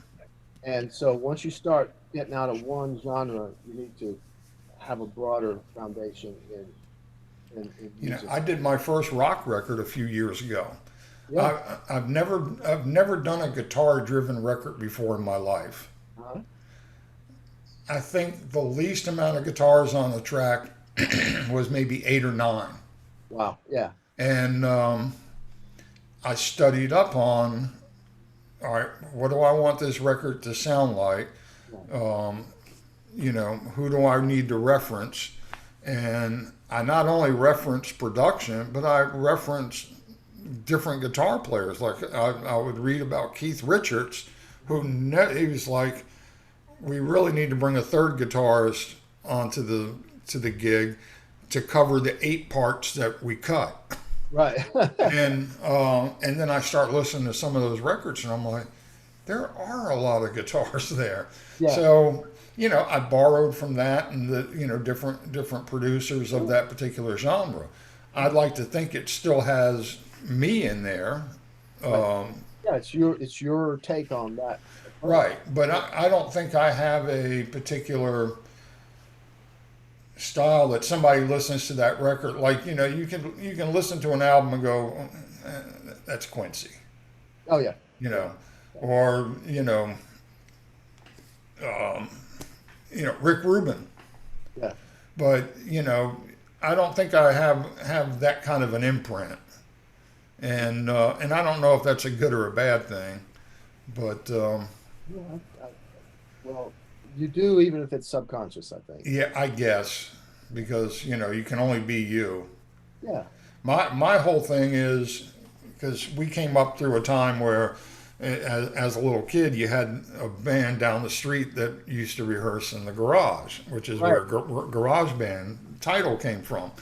And so once you start getting out of one genre, you need to have a broader foundation in music. I did my first rock record a few years ago. Yeah. I've never done a guitar driven record before in my life. Uh-huh. I think the least amount of guitars on the track was maybe 8 or 9. Wow. Yeah. And I studied up on, all right, what do I want this record to sound like? Yeah. Who do I need to reference? And I not only reference production, but I reference different guitar players. Like I would read about Keith Richards, he was like, we really need to bring a third guitarist onto the gig to cover the 8 parts that we cut. Right. And then I start listening to some of those records, and I'm like, there are a lot of guitars there. Yeah. So I borrowed from that and the different producers of that particular genre. I'd like to think it still has me in there. Right. Yeah. It's your take on that. Right, but I don't think I have a particular style that somebody listens to that record. Like you can listen to an album and go, that's Quincy, Oh yeah. or Rick Rubin. Yeah. But I don't think I have that kind of an imprint, and I don't know if that's a good or a bad thing, but. Yeah. Well, you do, even if it's subconscious, I think. Yeah, I guess because you can only be you. Yeah. My whole thing is because we came up through a time where, as a little kid, you had a band down the street that used to rehearse in the garage, which is where Right. garage band title came from.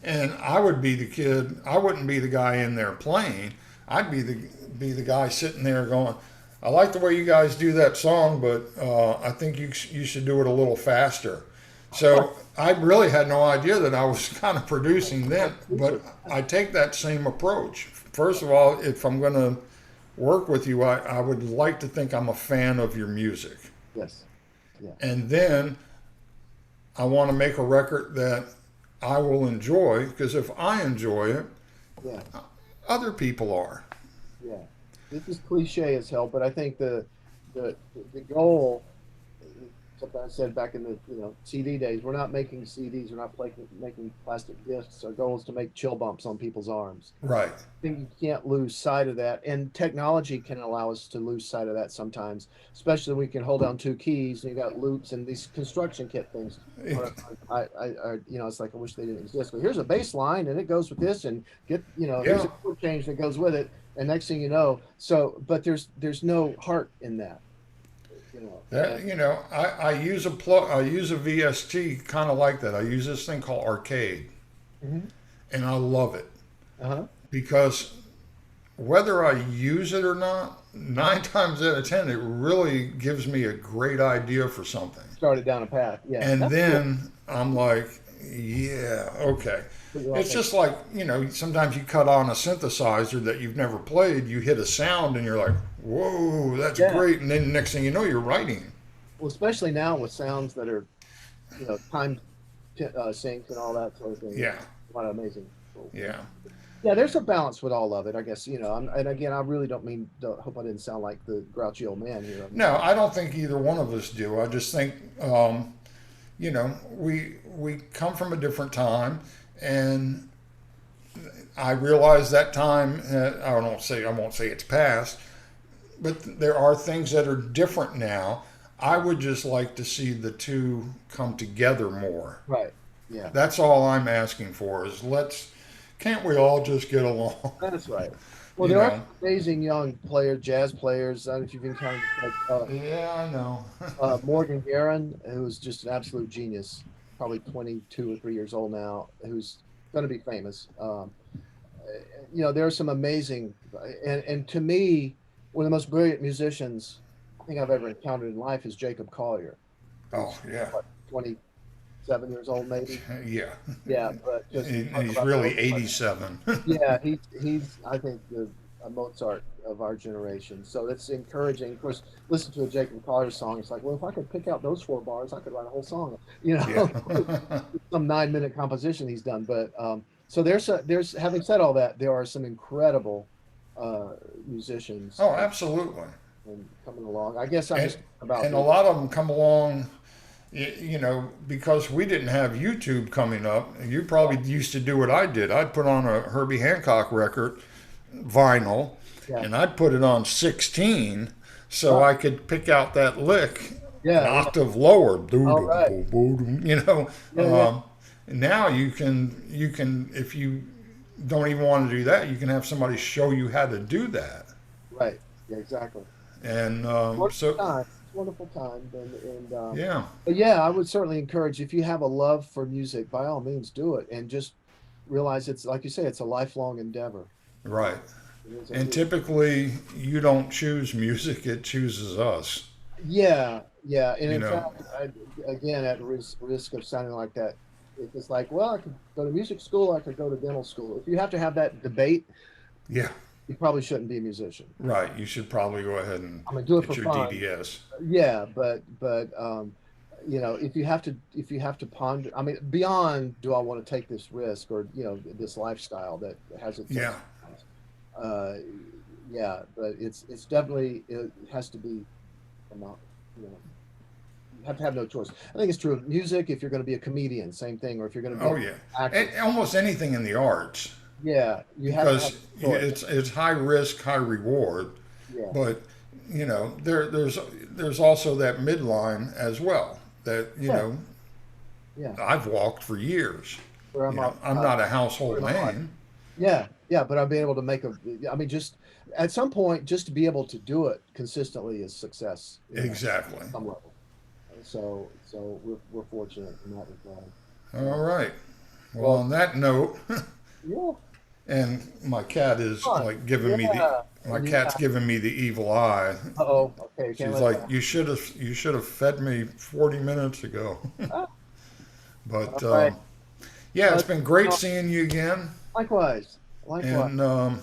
And I would be the kid. I wouldn't be the guy in there playing. I'd be the guy sitting there going, I like the way you guys do that song, but I think you should do it a little faster. So I really had no idea that I was kind of producing then, but I take that same approach. First of all, if I'm going to work with you, I would like to think I'm a fan of your music. Yes. Yeah. And then I want to make a record that I will enjoy, because if I enjoy it, Yeah. other people are. Yeah. This is cliche as hell, but I think the the goal, something I said back in the CD days, we're not making CDs, we're not making plastic discs. Our goal is to make chill bumps on people's arms. Right. I think you can't lose sight of that, and technology can allow us to lose sight of that sometimes, especially when we can hold down 2 keys and you got loops and these construction kit things. It's like I wish they didn't exist. But here's a bass line and it goes with this, and here's Yeah. a chord change that goes with it, and next thing you know, but there's no heart in that. That I use I use a VST kind of like that. I use this thing called Arcade, Mm-hmm. and I love it Uh-huh. because whether I use it or not, 9 times out of 10, it really gives me a great idea for something. Started down a path. Yeah. And That's then I'm like, yeah, okay. cool. It's just like, sometimes you cut on a synthesizer that you've never played, you hit a sound and you're like, whoa, that's Yeah. great. And then next thing you know, you're writing. Well, especially now with sounds that are, time syncs and all that sort of thing. Yeah, A lot of amazing. Cool. yeah. Yeah, there's a balance with all of it, I guess. And again, I really hope I didn't sound like the grouchy old man here. No, I don't think either one of us do. I just think, we come from a different time, and I realize that time. I won't say it's past, but there are things that are different now. I would just like to see the two come together more. Right. Yeah. That's all I'm asking for. Can't we all just get along? That's right. Well, You there are know. amazing young jazz players. I don't know if you've encountered Yeah, I know. Morgan Guerin, who's just an absolute genius, probably 22 or 3 years old now, who's going to be famous. there are some amazing, and to me, one of the most brilliant musicians I think I've ever encountered in life is Jacob Collier. Oh He's yeah, what, 27 years old, maybe. yeah. Yeah, but just talk He's about the really 87. yeah, he's I think the a Mozart of our generation. So that's encouraging. Of course, listen to a Jacob Collier song. It's like, well, if I could pick out those 4 bars, I could write a whole song. Yeah. Some 9-minute composition he's done. But so there's having said all that, there are some incredible musicians Oh, absolutely. and coming along. I guess I'm And just about and a lot of them come along, because we didn't have YouTube coming up. You probably used to do what I did. I'd put on a Herbie Hancock record, vinyl, yeah, and I'd put it on 16 so oh, I could pick out that lick an yeah, yeah. octave lower. All right. You know, Yeah, yeah, now you can if you don't even want to do that, you can have somebody show you how to do that. right. Yeah, exactly. And Wonderful so time. It's a wonderful time. And yeah, but yeah, I would certainly encourage if you have a love for music, by all means do it, and just realize it's like you say, it's a lifelong endeavor. right. It is And a, typically, you don't choose music; it chooses us. yeah, yeah, and You in know, fact, again, at risk of sounding like that, it's like, well, I could go to music school, I could go to dental school. If you have to have that debate, yeah, you probably shouldn't be a musician. right. You should probably go ahead and I mean, do it for get your fun. DDS. Yeah, but if you have to ponder, I mean, beyond, do I want to take this risk or this lifestyle that has its Yeah, uh, yeah, but it's definitely it has to be amount, you know, you have to have no choice. I think it's true of music. If you're going to be a comedian, same thing, or if you're going to be oh an yeah, actor, almost anything in the arts, yeah, you have to have because a choice. it's high risk, high reward. Yeah, But there's also that midline as well that yeah, yeah. I've walked for years. Where I'm up, I'm not a where household am I? name. Yeah, yeah, but I'll be able to make a. I mean, just at some point, just to be able to do it consistently is success. Exactly. Some level. So we're fortunate in that regard. All right. Well, Well, on that note, yeah, and my cat is fun. like giving me the Yeah, my yeah. cat's giving me the evil eye. Oh, okay. Can't She's let like, that. you should have fed me 40 minutes ago. Ah, But all right. yeah, it's But, been great seeing you again, likewise, likewise. and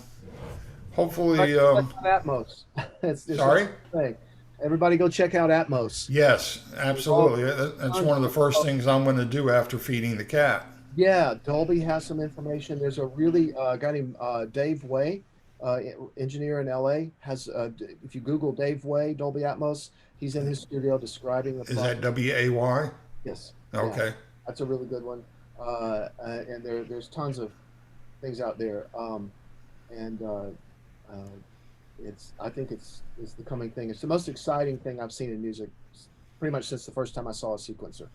Check hopefully, out Atmos. It's sorry. one thing. Everybody go check out Atmos. Yes, There's all absolutely. That's tons one of the of first stuff. things I'm going to do after feeding the cat. Yeah, Dolby has some information. There's a really guy named Dave Way, engineer in LA. If you Google Dave Way, Dolby Atmos, he's in his studio describing the Is that product. WAY? Yes, yeah, Okay. that's a really good one. And there's tons of things out there. And uh, I think it's the coming thing. It's the most exciting thing I've seen in music, pretty much since the first time I saw a sequencer.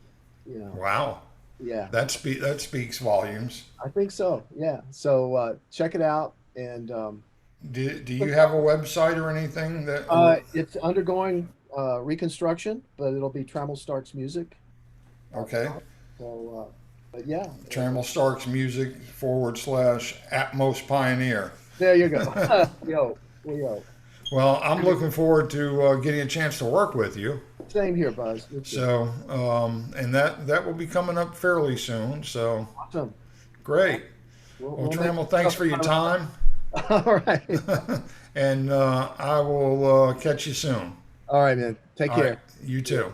You know, Wow. yeah. That speaks volumes. I think so. Yeah. So check it out, and Do you have a website or anything that? Or, it's undergoing reconstruction, but it'll be Trammell Starks Music. okay. So, but yeah, Trammell Starks Music / Atmos Pioneer. there you go. yo. Well, I'm looking forward to getting a chance to work with you. Same here, Buzz. Me too. So, and that will be coming up fairly soon. So, Awesome. great. Well, We'll make Trammell, thanks for your time, all right. and I will catch you soon. All right, man. Take All right, care. you too.